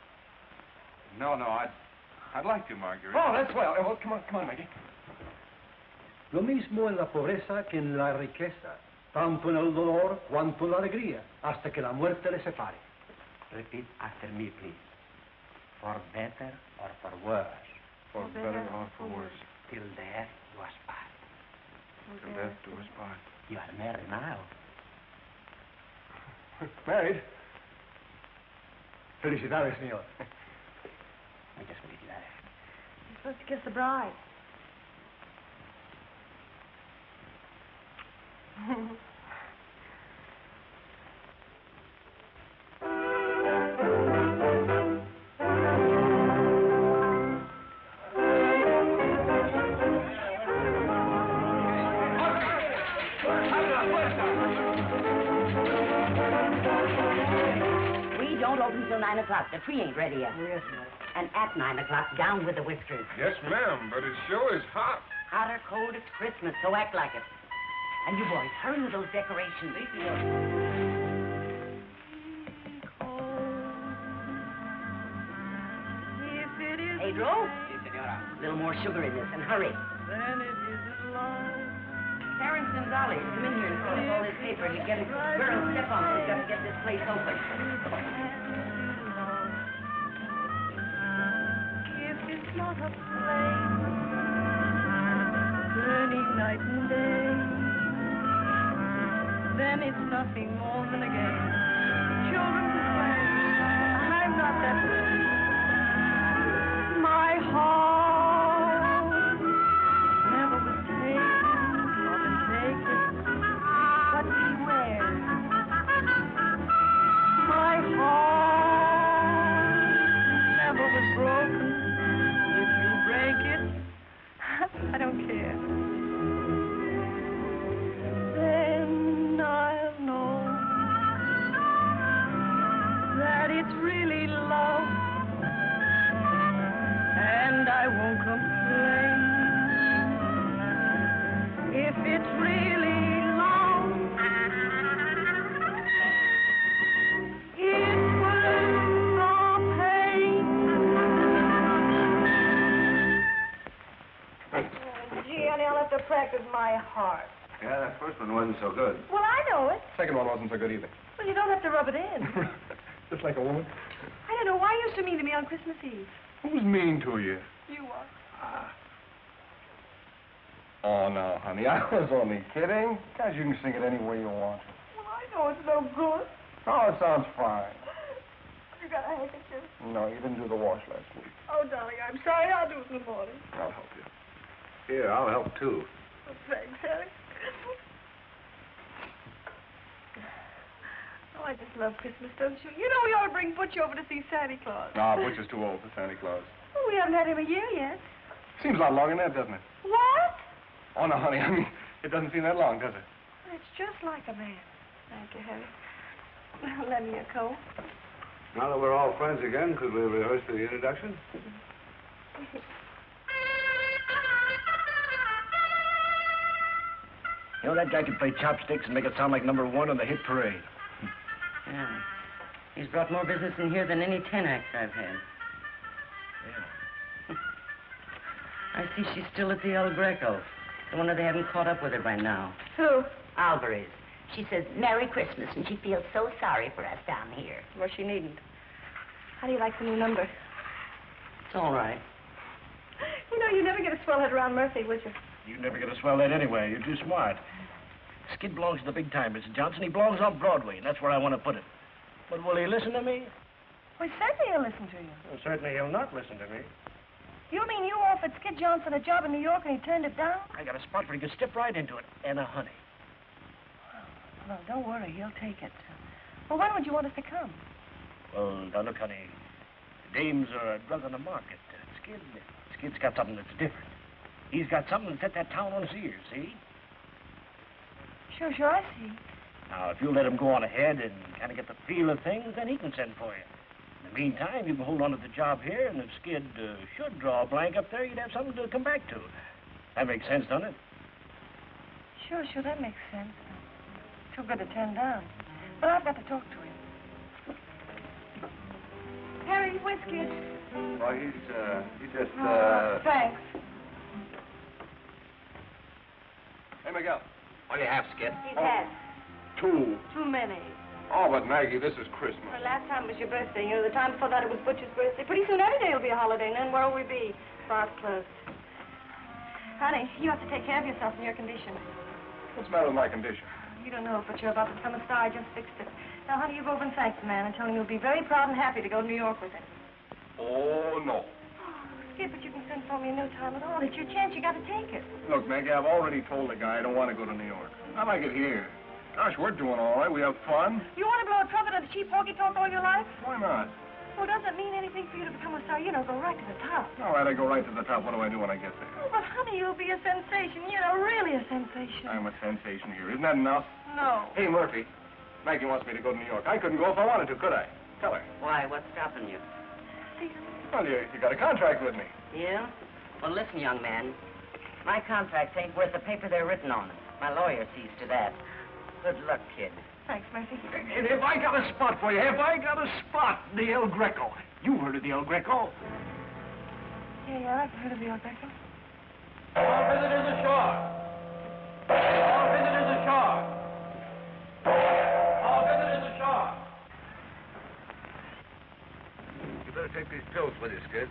No, I'd like to, Marguerite. Oh, that's well. Well, come on, Maggie. Lo mismo en la pobreza que en la riqueza, tanto en el dolor cuanto en la alegría, hasta que la muerte les separe. Repeat after me, please. For better or for worse. For better or for worse. Till death do us part. Till death do us part. You are married now. Married? Felicidades, señor. Muchas felicidades. You're supposed to kiss the bride. We don't open till 9 o'clock. The tree ain't ready yet. Oh, yes, ma'am. And at 9 o'clock, down with the whiskers. Yes, ma'am, but it sure is hot. Hot or cold, it's Christmas, so act like it. And you boys, hurry with those decorations. Pedro? Sí, señora. A little more sugar in this, and hurry. Terrence and Dolly, come in here and fill up all this paper and get it. Girls, step on it. We've got to get this place open. If it's not a flame burning night and day, then it's nothing more than a game. Children to play. I'm not that way. My heart never was taken or mistaken, but beware. My heart never was broken. If you break it, I don't care. Then I'll know that it's really love, and I won't complain. If it's really love, it's worth the pain. Gee, honey, I'll have to practice my heart. Yeah, that first one wasn't so good. Well, I know it. Second one wasn't so good either. Well, you don't have to rub it in. Just like a woman. I don't know why you're so mean to me on Christmas Eve. Who's mean to you? You are. Oh, no, honey, I was only kidding. Guys, you can sing it any way you want. Well, I know it's no good. Oh, it sounds fine. You got a handkerchief? No, you didn't do the wash last week. Oh, darling, I'm sorry. I'll do it in the morning. I'll help you. Here, I'll help too. Oh, thanks, Harry. Oh, I just love Christmas, don't you? You know we ought to bring Butch over to see Santa Claus. No, Butch is too old for Santa Claus. Oh, we haven't had him a year yet. Seems a lot longer than that, doesn't it? What? Oh, no, honey, I mean, it doesn't seem that long, does it? Well, it's just like a man. Thank you, Harry. Lend me a coat. Now that we're all friends again, could we rehearse the introduction? You know, that guy could play chopsticks and make it sound like #1 on the hit parade. Yeah. He's brought more business in here than any 10 acts I've had. Yeah. I see she's still at the El Greco. I wonder they haven't caught up with her by now. Who? Alvarez. She says Merry Christmas, and she feels so sorry for us down here. Well, she needn't. How do you like the new number? It's all right. You know, you never get a swell head around Murphy, would you? You never get a swell that anyway. You're too smart. Skid belongs to the big time, Mr. Johnson. He belongs off Broadway, and that's where I want to put him. But will he listen to me? Well, certainly he'll listen to you. Well, certainly he'll not listen to me. You mean you offered Skid Johnson a job in New York and he turned it down? I got a spot where he could step right into it. And a honey. Well, don't worry. He'll take it. Well, when would you want us to come? Well, now look, honey. Dames are a drug on the market. Skid's got something that's different. He's got something that set that town on its ears, see? Sure, I see. Now, if you'll let him go on ahead and kind of get the feel of things, then he can send for you. In the meantime, you can hold on to the job here, and if Skid should draw a blank up there, you'd have something to come back to. That makes sense, doesn't it? Sure, that makes sense. Too good to turn down. But I've got to talk to him. Harry, where's Skid? Well, he just, Thanks. Hey, Miguel. What do you have, Skid? He's had 2. too many. Oh, but Maggie, this is Christmas. Well, last time was your birthday. You know, the time before that it was Butch's birthday. Pretty soon every day will be a holiday, and then where'll we be? Bar's closed. Honey, you have to take care of yourself in your condition. What's the matter with my condition? You don't know, but you're about to become a star. I just fixed it. Now, honey, you go over and thank the man and tell him you'll be very proud and happy to go to New York with him. Oh, no. Skid, but you can send for me no time at all. It's your chance. You got to take it. Look, Maggie, I've already told the guy I don't want to go to New York. I like it here. Gosh, we're doing all right. We have fun. You want to blow a trumpet on a cheap honky-tonk all your life? Why not? Well, does it mean anything for you to become a star? You know, go right to the top. All right, I go right to the top. What do I do when I get there? Oh, but, honey, you'll be a sensation. You know, really a sensation. I'm a sensation here. Isn't that enough? No. Hey, Murphy. Maggie wants me to go to New York. I couldn't go if I wanted to, could I? Tell her. Why? What's stopping you? Well, you got a contract with me. Yeah? Well, listen, young man. My contracts ain't worth the paper they're written on. My lawyer sees to that. Good luck, kid. Thanks, Murphy. And have I got a spot for you? Have I got a spot? The El Greco. You heard of the El Greco? Yeah, I've heard of the El Greco. All visitors ashore. All visitors ashore. All visitors ashore. You better take these pills with you, Skid.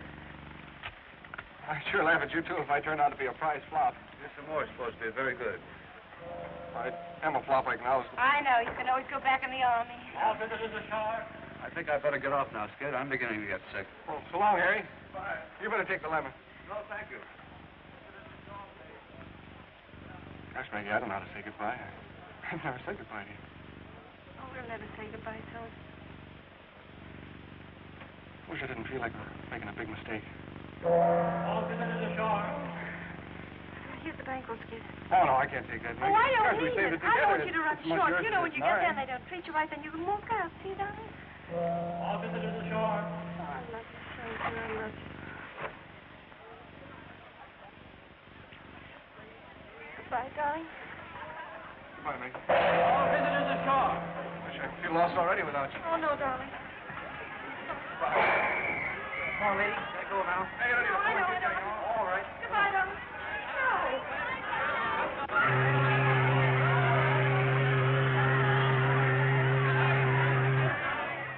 I'd sure laugh at you, too, if I turned out to be a prize flop. Here's some more supposed to be very good. I am a flop, I acknowledge. I know. You can always go back in the army. All visitors ashore. I think I better get off now, Skid. I'm beginning to get sick. Well, so long, Harry. Bye. You better take the lemon. No, thank you. Gosh, Maggie, I don't know how to say goodbye. I've never said goodbye to you. Oh, we'll never say goodbye, Tony. Wish I didn't feel like making a big mistake. All visitors ashore. Here's the bank, Skid. Oh, no, I can't take that, Oh, Maggie. I don't Gosh, we need saved it. it together. I want you to run It's much short. yours You know, than when you it's get there mine. and they don't treat you right, then you can walk out. See, darling? All visitors ashore. Oh, I love you so, dear. I love you. Goodbye, darling. Goodbye, Maggie. All visitors ashore. Wish I feel lost already without you. Oh, no, darling. Come on, lady. Gotta go now. Hey, you don't need a phone. I know. All right. Goodbye, darling.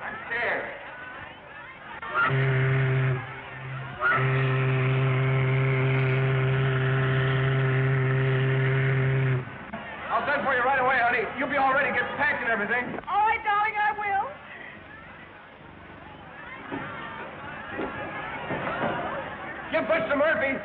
I'm scared. I'll send for you right away, honey. You'll be all ready. Get packed and everything. All right, darling, I will. Give push to Murphy.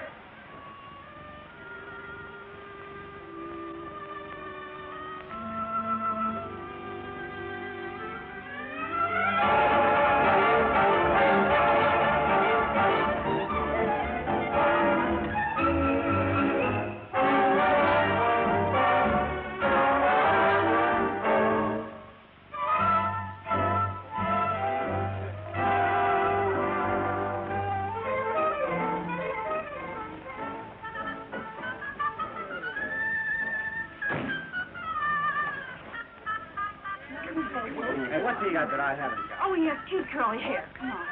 Hey, what do you got that I haven't got? Oh, he has cute curly hair. Come on.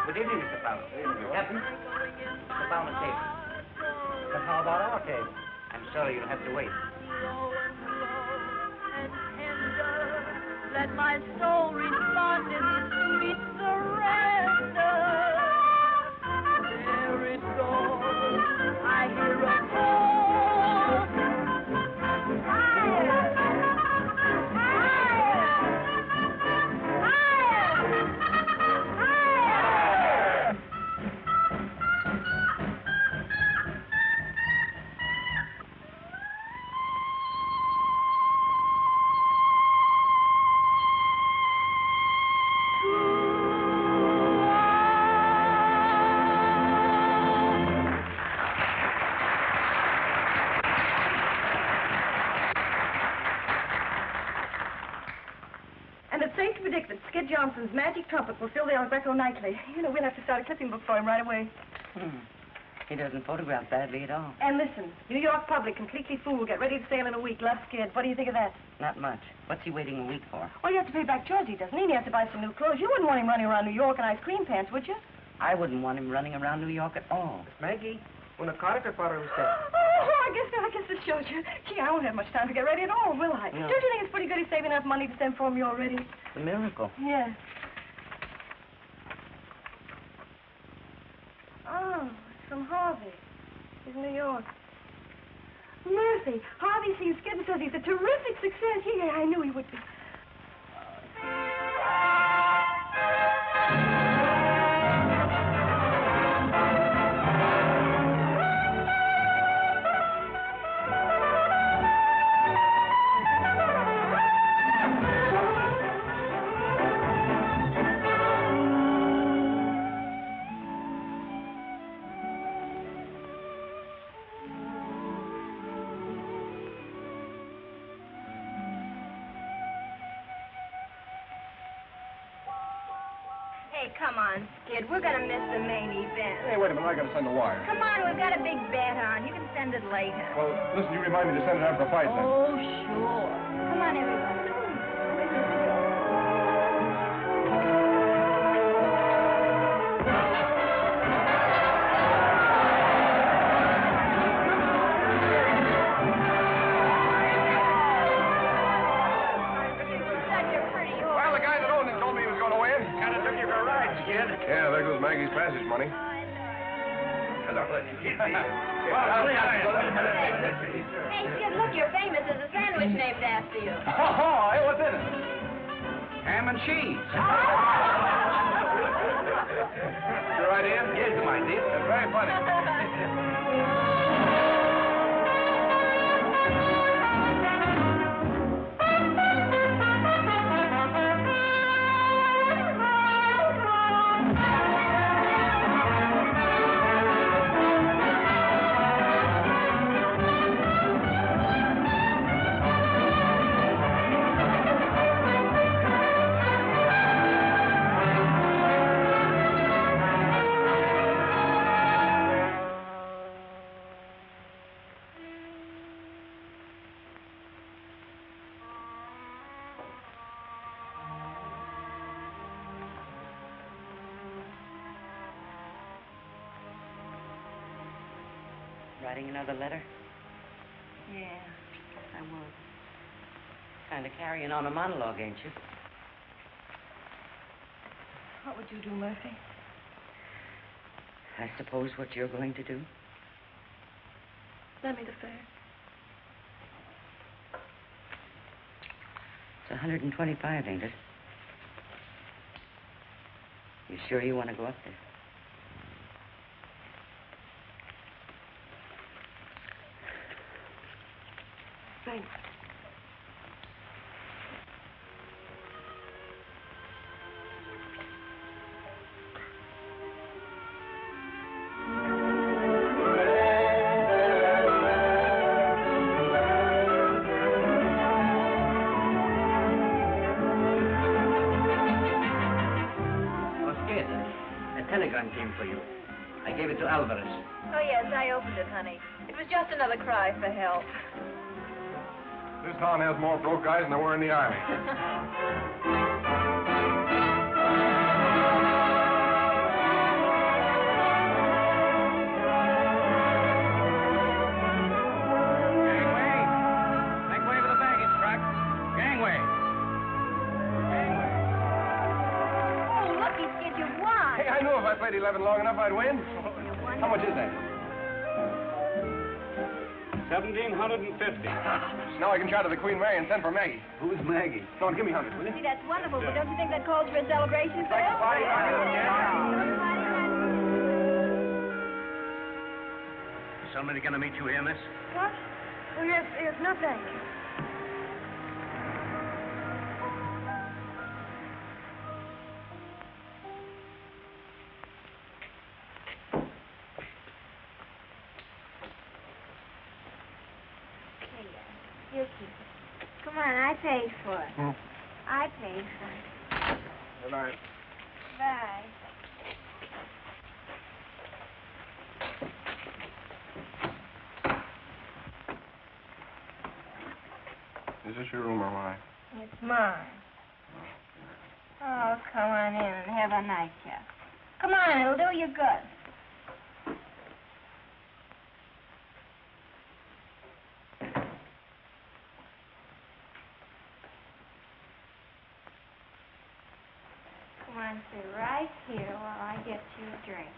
Good evening, Mr. Fowler. Captain, the Fowler table. But how about our table? I'm sorry you'll have to wait. Let my soul respond in sweet surrender. There it goes. I hear a call. And it's safe to predict that Skid Johnson's magic trumpet will fill the El Greco nightly. You know, we'll have to start a clipping book for him right away. He doesn't photograph badly at all. And listen, New York public, completely fooled, get ready to sail in a week. Love Skid. What do you think of that? Not much. What's he waiting a week for? Well, you have to pay back Georgie, doesn't he? And he has to buy some new clothes. You wouldn't want him running around New York in ice cream pants, would you? I wouldn't want him running around New York at all. Maggie, una carta para usted. Oh, I guess this shows you. Gee, I won't have much time to get ready at all, will I? No. Don't you think it's pretty good he's saving enough money to send for me already? It's a miracle. Yeah. Oh, it's from Harvey. He's in New York. Mercy, Harvey sees Skid and says he's a terrific success. Yeah, I knew he would be. Hey, come on, Skid. We're gonna miss the main event. Hey, wait a minute. I gotta send the wire. Come on, we've got a big bet on. You can stand send it later. Well, listen, you remind me to send it after the fight, then. Oh, sure. Come on, everybody. Well, the guy that owned it told me he was going to win. Kind of took you for a ride, Skid. Yeah, there goes Maggie's passage money. Hello. Hey, Skid, look, you're famous. There's a sandwich named after you. Oh, hey, what's in it? Ham and cheese. Your idea? Here's my idea. It's very funny. Writing another letter? Yeah, I was. Kind of carrying on a monologue, ain't you? What would you do, Murphy? I suppose what you're going to do. Lend me the fare. It's 125, ain't it? You sure you want to go up there? Thanks. A telegram came for you. I gave it to Alvarez. Oh, yes, I opened it, honey. It was just another cry for help. This town has more broke guys than there were in the Army. Gangway. Make way for the baggage truck. Gangway. Oh, looky, Skid, you won. Hey, I knew if I played 11 long enough, I'd win. How much is that? 1,750. Now I can shout to the Queen Mary and send for Maggie. Who's Maggie? Go on, give me 100, will you? See, that's wonderful, but don't you think that calls for a celebration, Phil? Somebody gonna meet you here, miss? What? Oh, yes, no thank you. Here, keep it. Come on, I paid for it. I paid for it. Good night. Bye. Is this your room or mine? It's mine. Oh, come on in and have a nightcap. Come on, it'll do you good. Come on, sit right here while I get you a drink.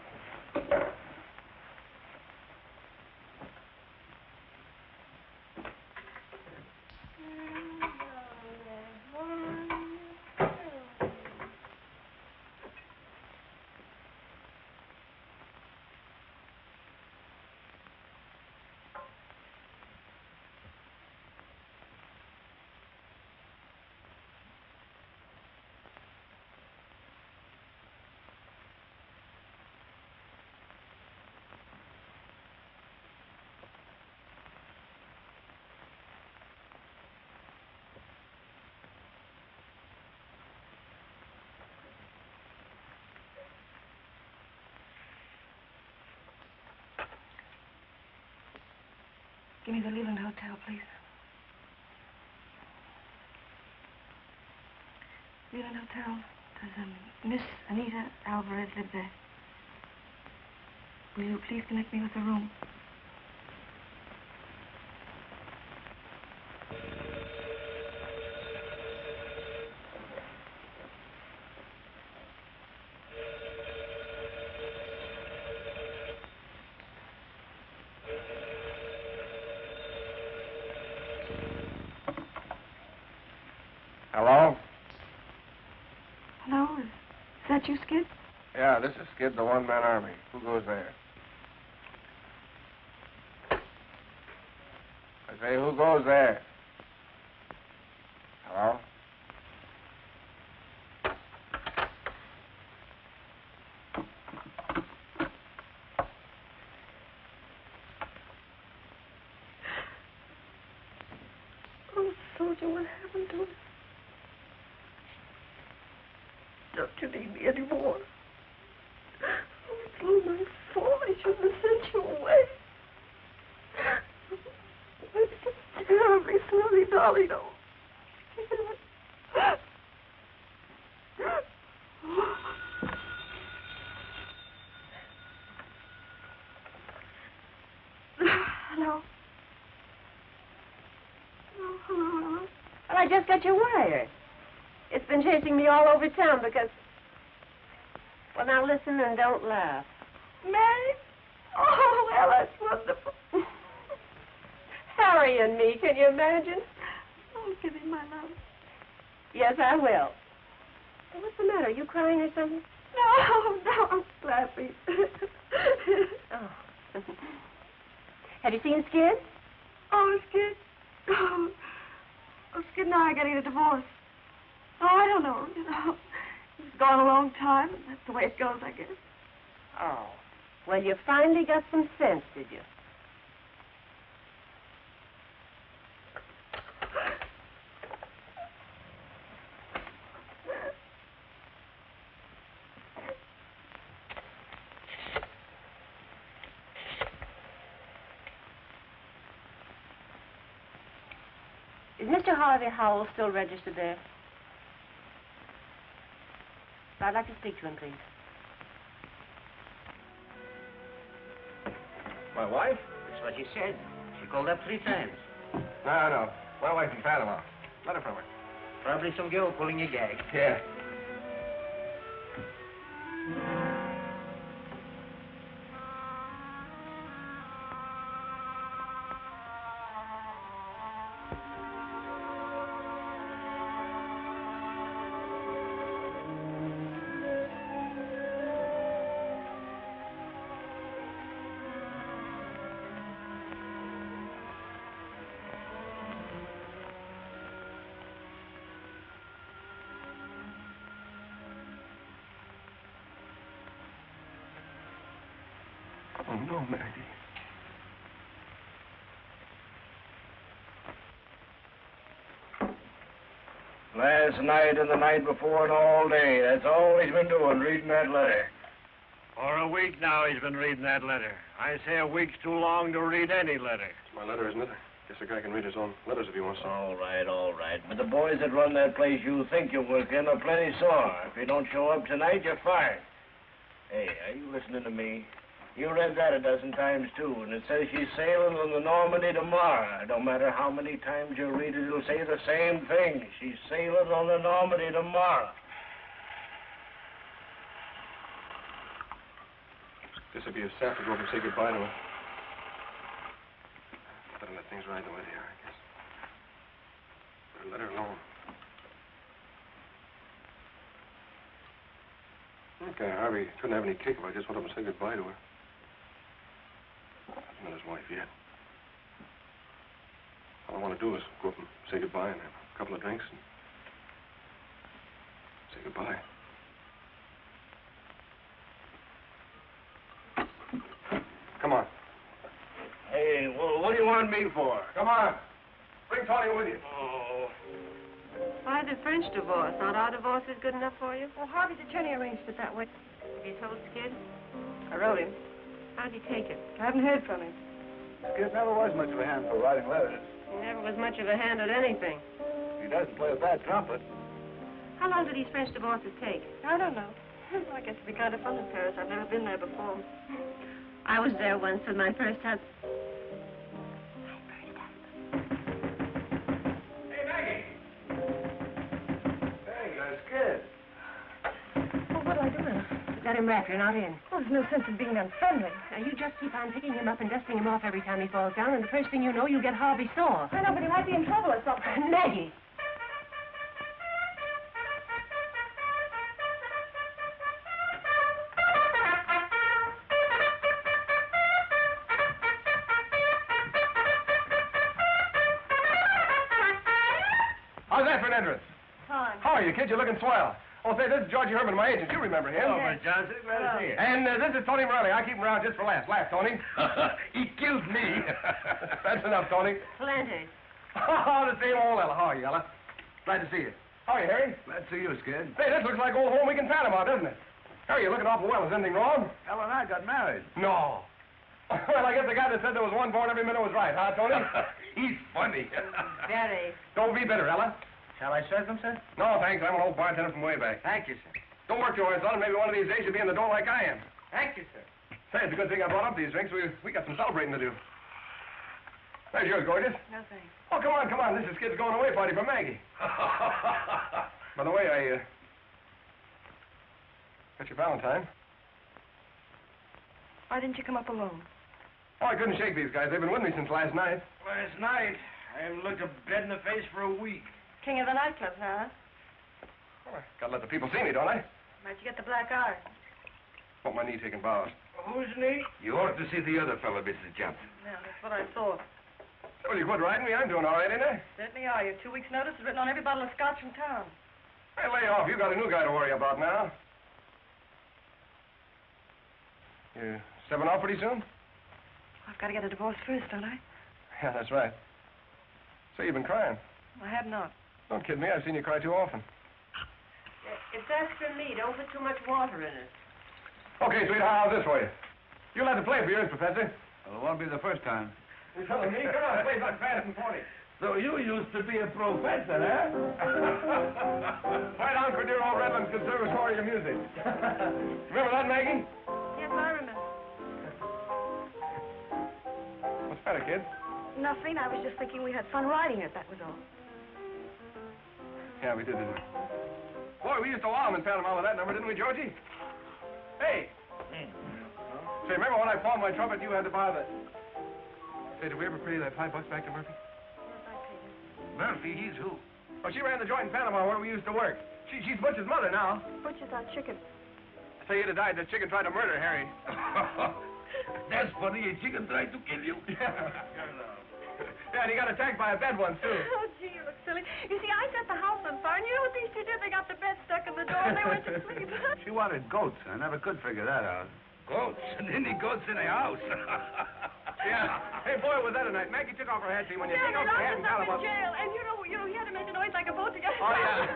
Give me the Leland Hotel, please. Leland Hotel. Does Miss Anita Alvarez live there? Will you please connect me with the room? Hello? Hello? Is that you, Skid? Yeah, this is Skid, the one-man army. Who goes there? I say, who goes there? Hello? Oh, soldier, what happened to us? Don't you need me anymore? Oh, it's all my fault. I shouldn't have sent you away. I'm so terribly sorry, darling. Oh. Hello? Oh, hello. Well, I just got your wire. It's been chasing me all over town because... Well, now listen and don't laugh. Mary? Oh, well, that's wonderful. Harry and me, can you imagine? Oh, give me my love. Yes, I will. What's the matter? Are you crying or something? No, I'm laughing. Oh. Have you seen Skid? Oh, Skid? Oh, Skid and I are getting a divorce. Oh, I don't know, It's gone a long time, and that's the way it goes, I guess. Oh. Well, you finally got some sense, did you? Is Mr. Harvey Howell still registered there? I'd like to speak to him, please. My wife? That's what she said. She called up 3 times. No. My wife's in Panama. Letter from her. Probably some girl pulling a gag. Yeah. Oh, no, Maggie. Last night and the night before and all day. That's all he's been doing, reading that letter. For a week now he's been reading that letter. I say a week's too long to read any letter. My letter, isn't it? Guess a guy can read his own letters if he wants to. All right. But the boys that run that place you think you work in are plenty sore. If you don't show up tonight, you're fired. Hey, are you listening to me? You read that a dozen times, too, and it says she's sailing on the Normandy tomorrow. No matter how many times you read it, it'll say the same thing. She's sailing on the Normandy tomorrow. Guess it'd be a sap to go up and say goodbye to her. Better let things ride the way they are, I guess. Better let her alone. Okay, Harvey couldn't have any kick if I just went up and said goodbye to her. Not his wife yet. All I want to do is go up and say goodbye and have a couple of drinks and say goodbye. Come on. Hey, well, what do you want me for? Come on. Bring Tony with you. Oh. Why the French divorce? Not our divorce is good enough for you? Well, Harvey's attorney arranged it that way. Have you told Skid? I wrote him. How'd he take it? I haven't heard from him. Skid never was much of a hand for writing letters. He never was much of a hand at anything. He doesn't play a bad trumpet. How long do these French divorces take? I don't know. I guess it'd be kind of fun in Paris. I've never been there before. I was there once with my first husband. Hey, Maggie. Hey, that's Skid. Well, what'll I do with him? Let him rap. You're not in. Oh, there's no sense in being unfriendly. Now, you just keep on picking him up and dusting him off every time he falls down, and the first thing you know, you'll get Harvey sore. I know, but he might be in trouble or something. Maggie! How's that for an entrance? Fine. How are you, kid? You're looking swell. Oh, say, this is Georgie Herman, my agent. You remember him. Oh, Miss Johnson, glad to see you. And this is Tony Morelli. I keep him around just for laughs. Laugh, Tony. He killed me. That's enough, Tony. Flanders. Oh, the same old Ella. How are you, Ella? Glad to see you. How are you, Harry? Glad to see you, Skid. Hey, this looks like old home week in Panama, doesn't it? Harry, you're looking awful well. Is anything wrong? Ella and I got married. No. Well, I guess the guy that said there was one born every minute was right, huh, Tony? He's funny. Very. Don't be bitter, Ella. Shall I serve them, sir? No, thanks. I'm an old bartender from way back. Thank you, sir. Don't work your way, son. Maybe one of these days you'll be in the door like I am. Thank you, sir. Say, it's a good thing I brought up these drinks. We got some celebrating to do. There's yours, gorgeous. No, thanks. Oh, come on, come on. This is Skid's going away party for Maggie. By the way, I got your Valentine. Why didn't you come up alone? Oh, I couldn't shake these guys. They've been with me since last night. Last night, I haven't looked a bed in the face for a week. King of the nightclub, huh? Oh, I gotta let the people see me, don't I? Where'd you get the black eye? Want my knee taking bows. Whose knee? You ought to see the other fellow, Mrs. Johnson. Yeah, that's what I thought. Well, you quit riding me. I'm doing all right, ain't I? Certainly are. Your 2 weeks' notice is written on every bottle of scotch in town. Hey, lay off. You got a new guy to worry about now. You stepping off pretty soon? I've got to get a divorce first, don't I? Yeah, that's right. Say, you've been crying. I have not. Don't kid me. I've seen you cry too often. It's extra meat. Don't put too much water in it. Okay, sweetheart, how's this for you? You'll have to play for yours, Professor. Well, it won't be the first time. You telling me? Come on, play something fast and 40. So you used to be a professor, huh? Right on for dear old Redlands Conservatory of Music. Remember that, Maggie? Yes, I remember. What's the matter, kid? Nothing. I was just thinking we had fun riding it, that was all. Yeah, we did, didn't we? Boy, we used to wow 'em in Panama with that number, didn't we, Georgie? Hey! Say, remember when I pawned my trumpet, you had to buy the... Say, did we ever pay that $5 back to Murphy? Murphy, he's who? Oh, she ran the joint in Panama where we used to work. She's Butch's mother now. Butcher's our chicken. Say, you'd have died. The chicken tried to murder Harry. That's funny. A chicken tried to kill you. Yeah, and he got attacked by a bed once, too. Oh, gee, you look silly. You see, I set the house on fire, and you know what these two did? They got the bed stuck in the door, and they went to sleep. She wanted goats. I never could figure that out. Goats? And any goats in a house? Yeah. Hey, boy, was that a night. Maggie took off her hat, see, when you Yeah, take they off your locked hat and us tell up about... in jail, and you know, he had to make a noise like a boat to get us Oh, out. yeah.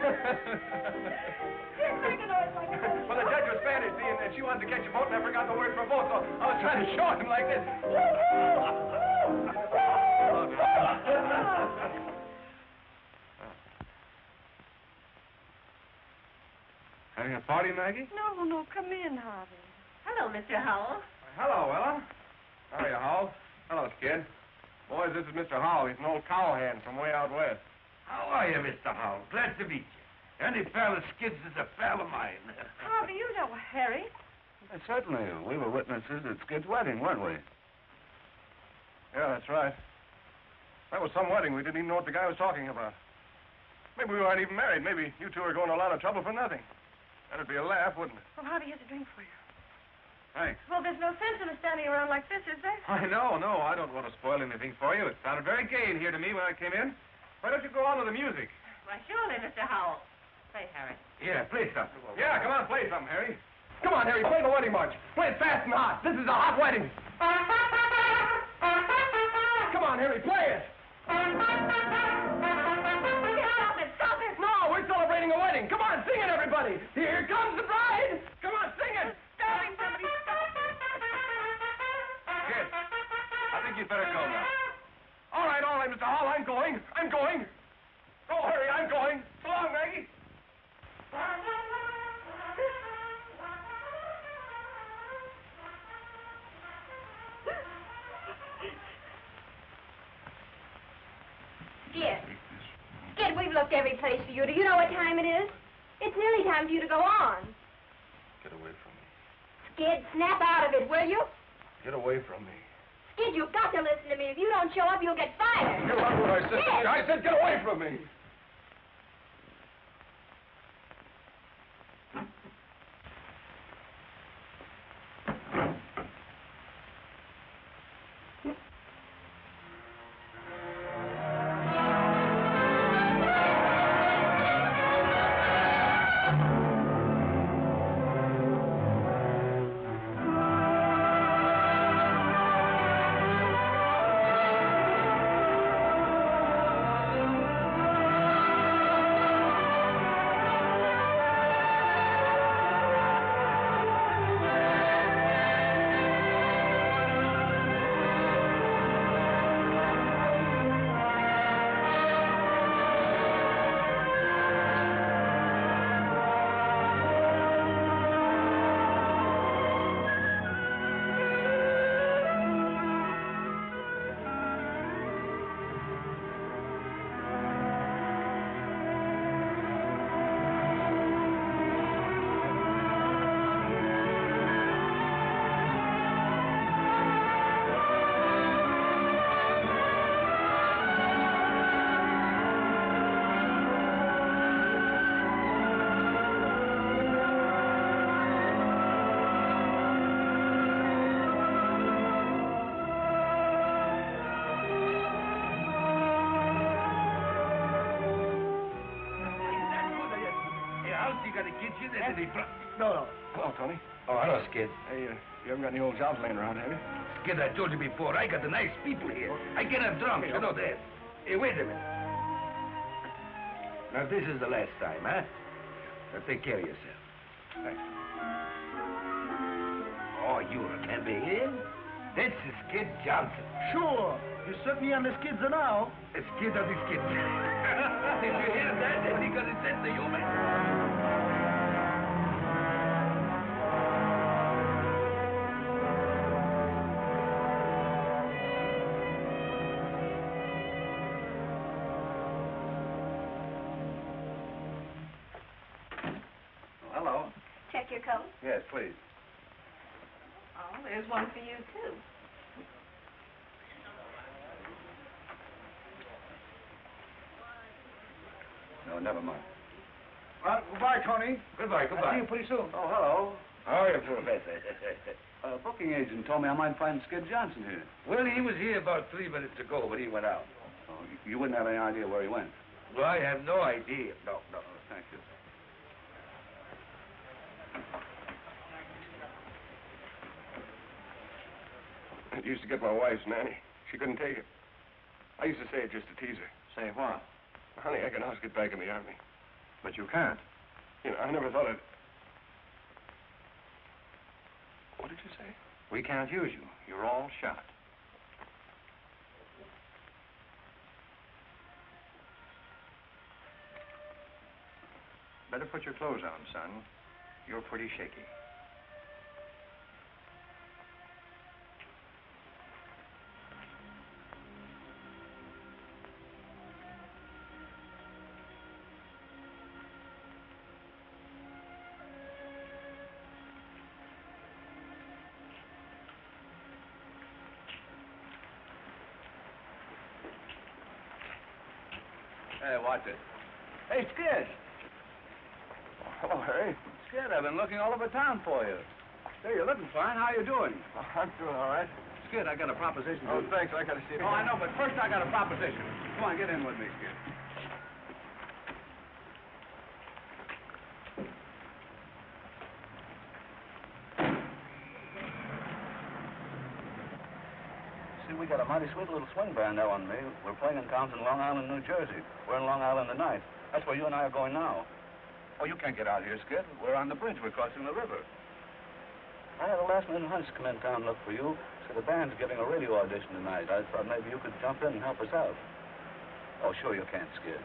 Didn't make a noise like a boat. Well, the judge was Spanish, see, and she wanted to catch a boat, and I forgot the word for boat, so I was trying to show him like this. Having a party, Maggie? No, no, come in, Harvey. Hello, Mr. Howell. Hello, Ella. How are you, Howell? Hello, Skid. Boys, this is Mr. Howell. He's an old cowhand from way out west. How are you, Mr. Howell? Glad to meet you. Any fella skids is a pal of mine. Harvey, you know Harry. Certainly. We were witnesses at Skid's wedding, weren't we? Yeah, that's right. That was some wedding. We didn't even know what the guy was talking about. Maybe we weren't even married. Maybe you two are going to a lot of trouble for nothing. That'd be a laugh, wouldn't it? Well, Harvey, here's a drink for you. Thanks. Well, there's no sense in us standing around like this, is there? I know, no. I don't want to spoil anything for you. It sounded very gay in here to me when I came in. Why don't you go on with the music? Why, surely, Mr. Howell. Say, Harry. Yeah, play something. Yeah, come on, play something, Harry. Come on, Harry, play the wedding march. Play it fast and hot. This is a hot wedding. Come on, Harry, play it. Stop it, stop it. No, we're celebrating a wedding. Come on, sing it, everybody. Here comes the bride. Come on, sing it. Darling, somebody stop. Kid, I think you'd better better go now. All right, Mr. Hall, I'm going. Don't hurry, I'm going. So long, Maggie. Skid, we've looked every place for you. Do you know what time it is? It's nearly time for you to go on. Get away from me. Skid, snap out of it, will you? Get away from me. Skid, you've got to listen to me. If you don't show up, you'll get fired. You heard what I said. Skid! I said get away from me. No. Hello, Tony. Oh, hello, Skid. Hey, you haven't got any old jobs laying around, have you? Skid, I told you before, I got the nice people here. I can have drums, you know that. Hey, wait a minute. Now, this is the last time, huh? Now, take care of yourself. Thanks. Oh, you remember him? That's Skid Johnson. Sure. You set me on the skids now. A skid of the skids. Did you hear that? That's because it said to you, man. Hello. Check your coat. Yes, please. Oh, there's one for you, too. No, never mind. Well, goodbye, Tony. Goodbye. I'll see you pretty soon. Oh, hello. How are you, Professor? Booking agent told me I might find Skid Johnson here. Well, he was here about 3 minutes ago, but he went out. Oh, you wouldn't have any idea where he went? Well, I have no idea. No. Thank you. It used to get my wife's nanny. She couldn't take it. I used to say it just to tease her. Say what? Honey, I can always get back in the army. But you can't. You know, I never thought I'd... What did you say? We can't use you. You're all shot. Better put your clothes on, son. You're pretty shaky. Hey, watch it. Hey, Skid. Hello, Harry. Skid, I've been looking all over town for you. Hey, you're looking fine. How you doing? I'm doing all right. Skid, I got a proposition. Oh, thanks. I gotta see it. Oh, I know, but first I got a proposition. Come on, get in with me, Skid. See, we got a mighty sweet little swing band now on me. We're playing in towns in Long Island, New Jersey. We're in Long Island tonight. That's where you and I are going now. Oh, you can't get out here, Skid. We're on the bridge. We're crossing the river. I had a last-minute hunch to come in town and look for you, so The band's giving a radio audition tonight. I thought maybe you could jump in and help us out. Oh, sure you can't, Skid.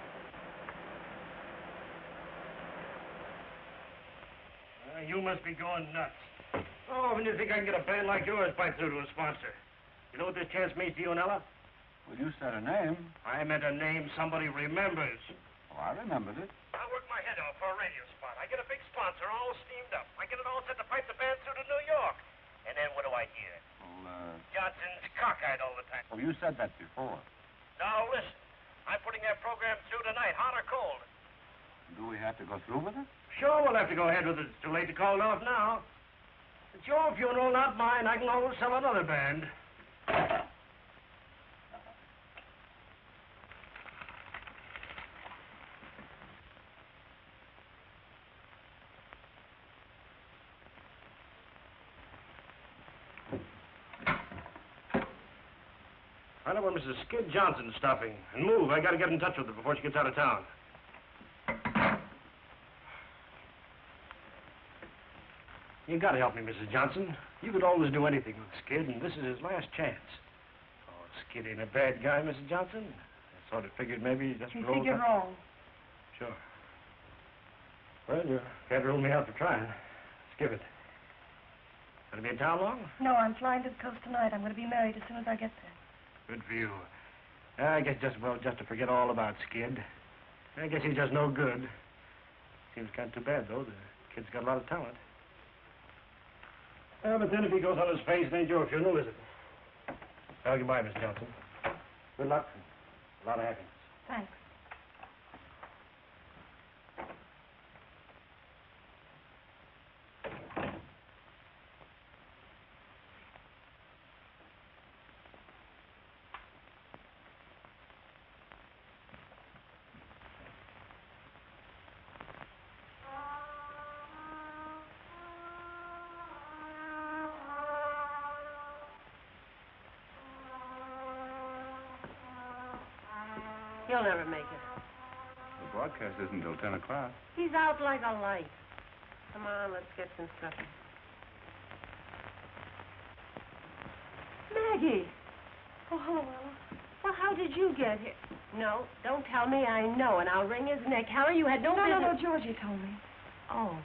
You must be going nuts. How often do you think I can get a band like yours by through to a sponsor? You know what this chance means to you and Ella? Well, you said a name. I meant a name somebody remembers. Oh, I remembered it. I work my head off for a radio spot. I get a big sponsor all steamed up. I get it all set to pipe the band through to New York. And then what do I hear? Well, Johnson's cockeyed all the time. well, you said that before. Now, listen. I'm putting that program through tonight, hot or cold. Do we have to go through with it? Sure, we'll have to go ahead with it. It's too late to call it off now. It's your funeral, not mine. I can always sell another band. Find out where Mrs. Skid Johnson's stopping. And move. I gotta get in touch with her before she gets out of town. You gotta help me, Mrs. Johnson. You could always do anything with Skid, and this is his last chance. Oh, Skid ain't a bad guy, Mrs. Johnson. I sort of figured maybe just You for old figured time- wrong. Sure. Well, you can't rule me out for trying. Let's give it. Gonna be in town long? No, I'm flying to the coast tonight. I'm going to be married as soon as I get there. Good for you. I guess just to forget all about Skid. I guess he's just no good. Seems kind of too bad, though. The kid's got a lot of talent. But then if he goes on his face, it ain't your funeral, is it? Well, goodbye, Miss Johnson. Good luck. A lot of happiness. Thanks. He'll never make it. The broadcast isn't until 10 o'clock. He's out like a light. Come on, let's get some supper. Maggie! Oh, hello, Ella. Well, how did you get here? No, don't tell me. I know, and I'll wring his neck. Harry, you had no business... No, Georgie told me. Oh.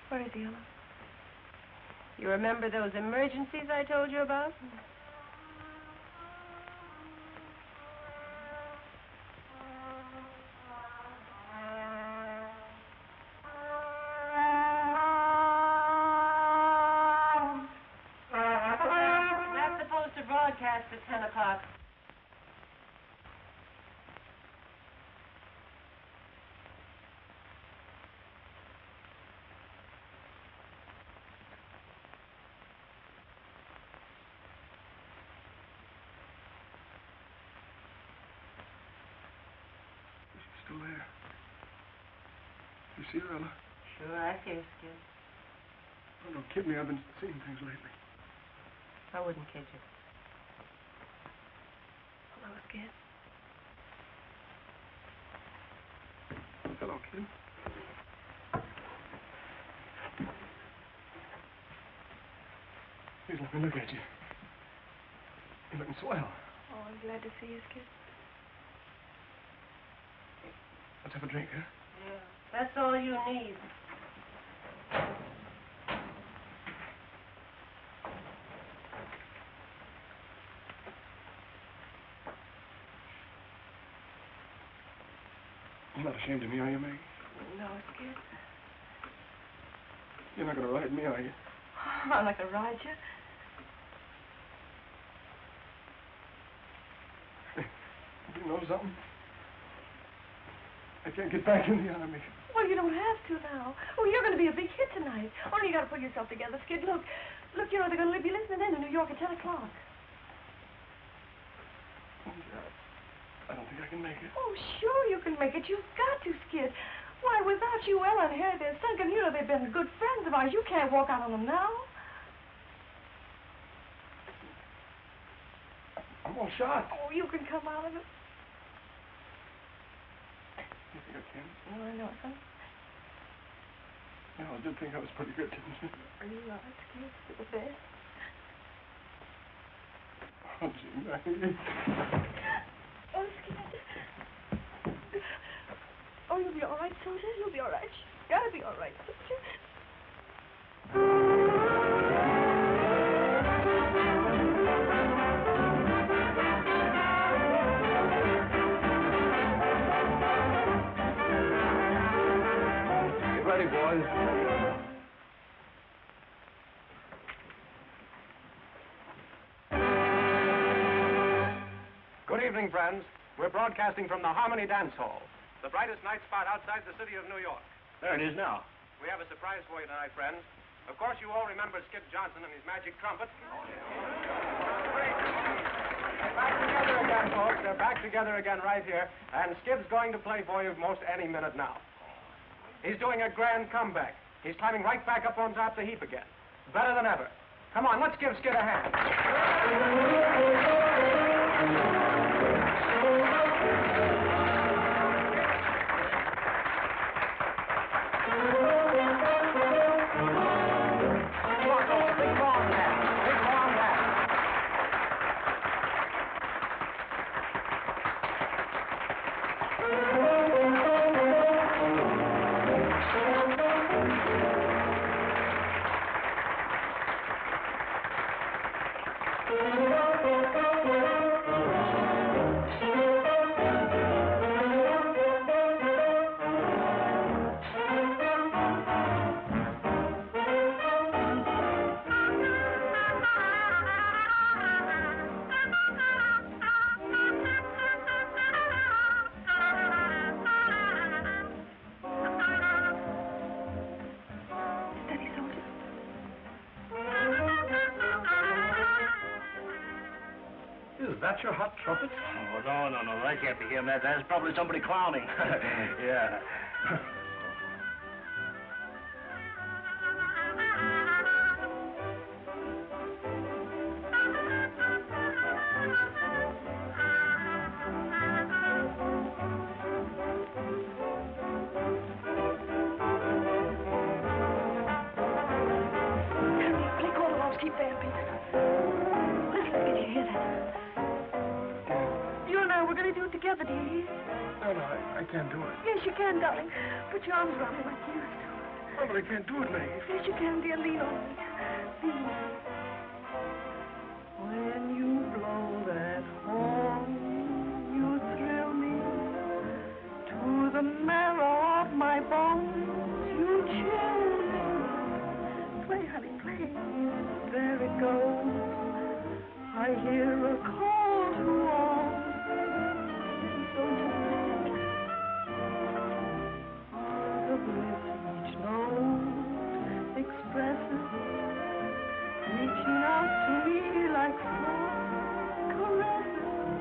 Where is he, Ella? You remember those emergencies I told you about? That's supposed to broadcast at 10 o'clock. Still there. You see her, Ella? Sure, I see her, Skid. Oh, don't kid me. I've been seeing things lately. I wouldn't kid you. Hello, Skid. Hello, kid. Please let me look at you. You're looking swell. Oh, I'm glad to see you, Skid. Let's have a drink, huh? Yeah, that's all you need. You're not ashamed of me, are you, Maggie? No, Skid. You're not going to ride me, are you? I'm not going to ride you. You know something? I can't get back in the army. Well, you don't have to now. Oh, you're going to be a big hit tonight. Only you got to put yourself together, Skid. Look, you know, they're going to be listening in New York at 10 o'clock. I don't think I can make it. Oh, sure you can make it. You've got to, Skid. Why, without you, Ella and Harry, they're sunken. You know, they've been good friends of ours. You can't walk out on them now. I'm all shot. Oh, you can come out of it. You think I can? Oh, I know, son. Yeah, I did think I was pretty good, didn't you? Are you right, Skid? You're the best. Don't you, Maggie? Oh, Skid. Oh, you'll be all right, soldier. You'll be all right. You gotta be all right, soldier. Get ready, boys. Good evening, friends. We're broadcasting from the Harmony Dance Hall, the brightest night spot outside the city of New York. There it is now. We have a surprise for you tonight, friends. Of course, you all remember Skip Johnson and his magic trumpet. They're back together again, folks. They're back together again right here. And Skip's going to play for you most any minute now. He's doing a grand comeback. He's climbing right back up on top of the heap again. Better than ever. Come on, let's give Skip a hand. Is that your hot trumpet? Oh, no. That can't be him. That's probably somebody clowning. Yeah. Play Corvallis, keep vamping. Listen, did you hear that? You and I, we're going to do it together, do you hear? No, I can't do it. Yes, you can, darling. Put your arms around me like you used to. No, but I can't do it, Maggie. Yes, you can, dear. Lean on me. Lean. When you blow that horn, you thrill me to the marrow of my bones. You chill me. Play, honey, play. There it goes. I hear a call to arms. Don't you think? The bliss each note expresses, reaching out to me like soft caresses.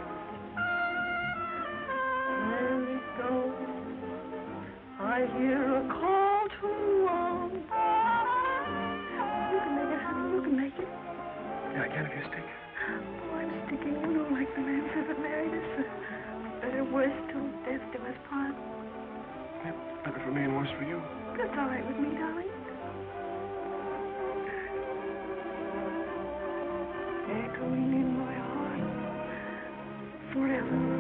There it goes. I hear a call to arms. You can make it, honey. You can make it. Yeah, I can if you stick. Oh, I'm sticking. You know, like the man says that married us. Better, worse, till death do us part. Yeah, better for me and worse for you. That's all right with me, darling. Echoing in my heart forever.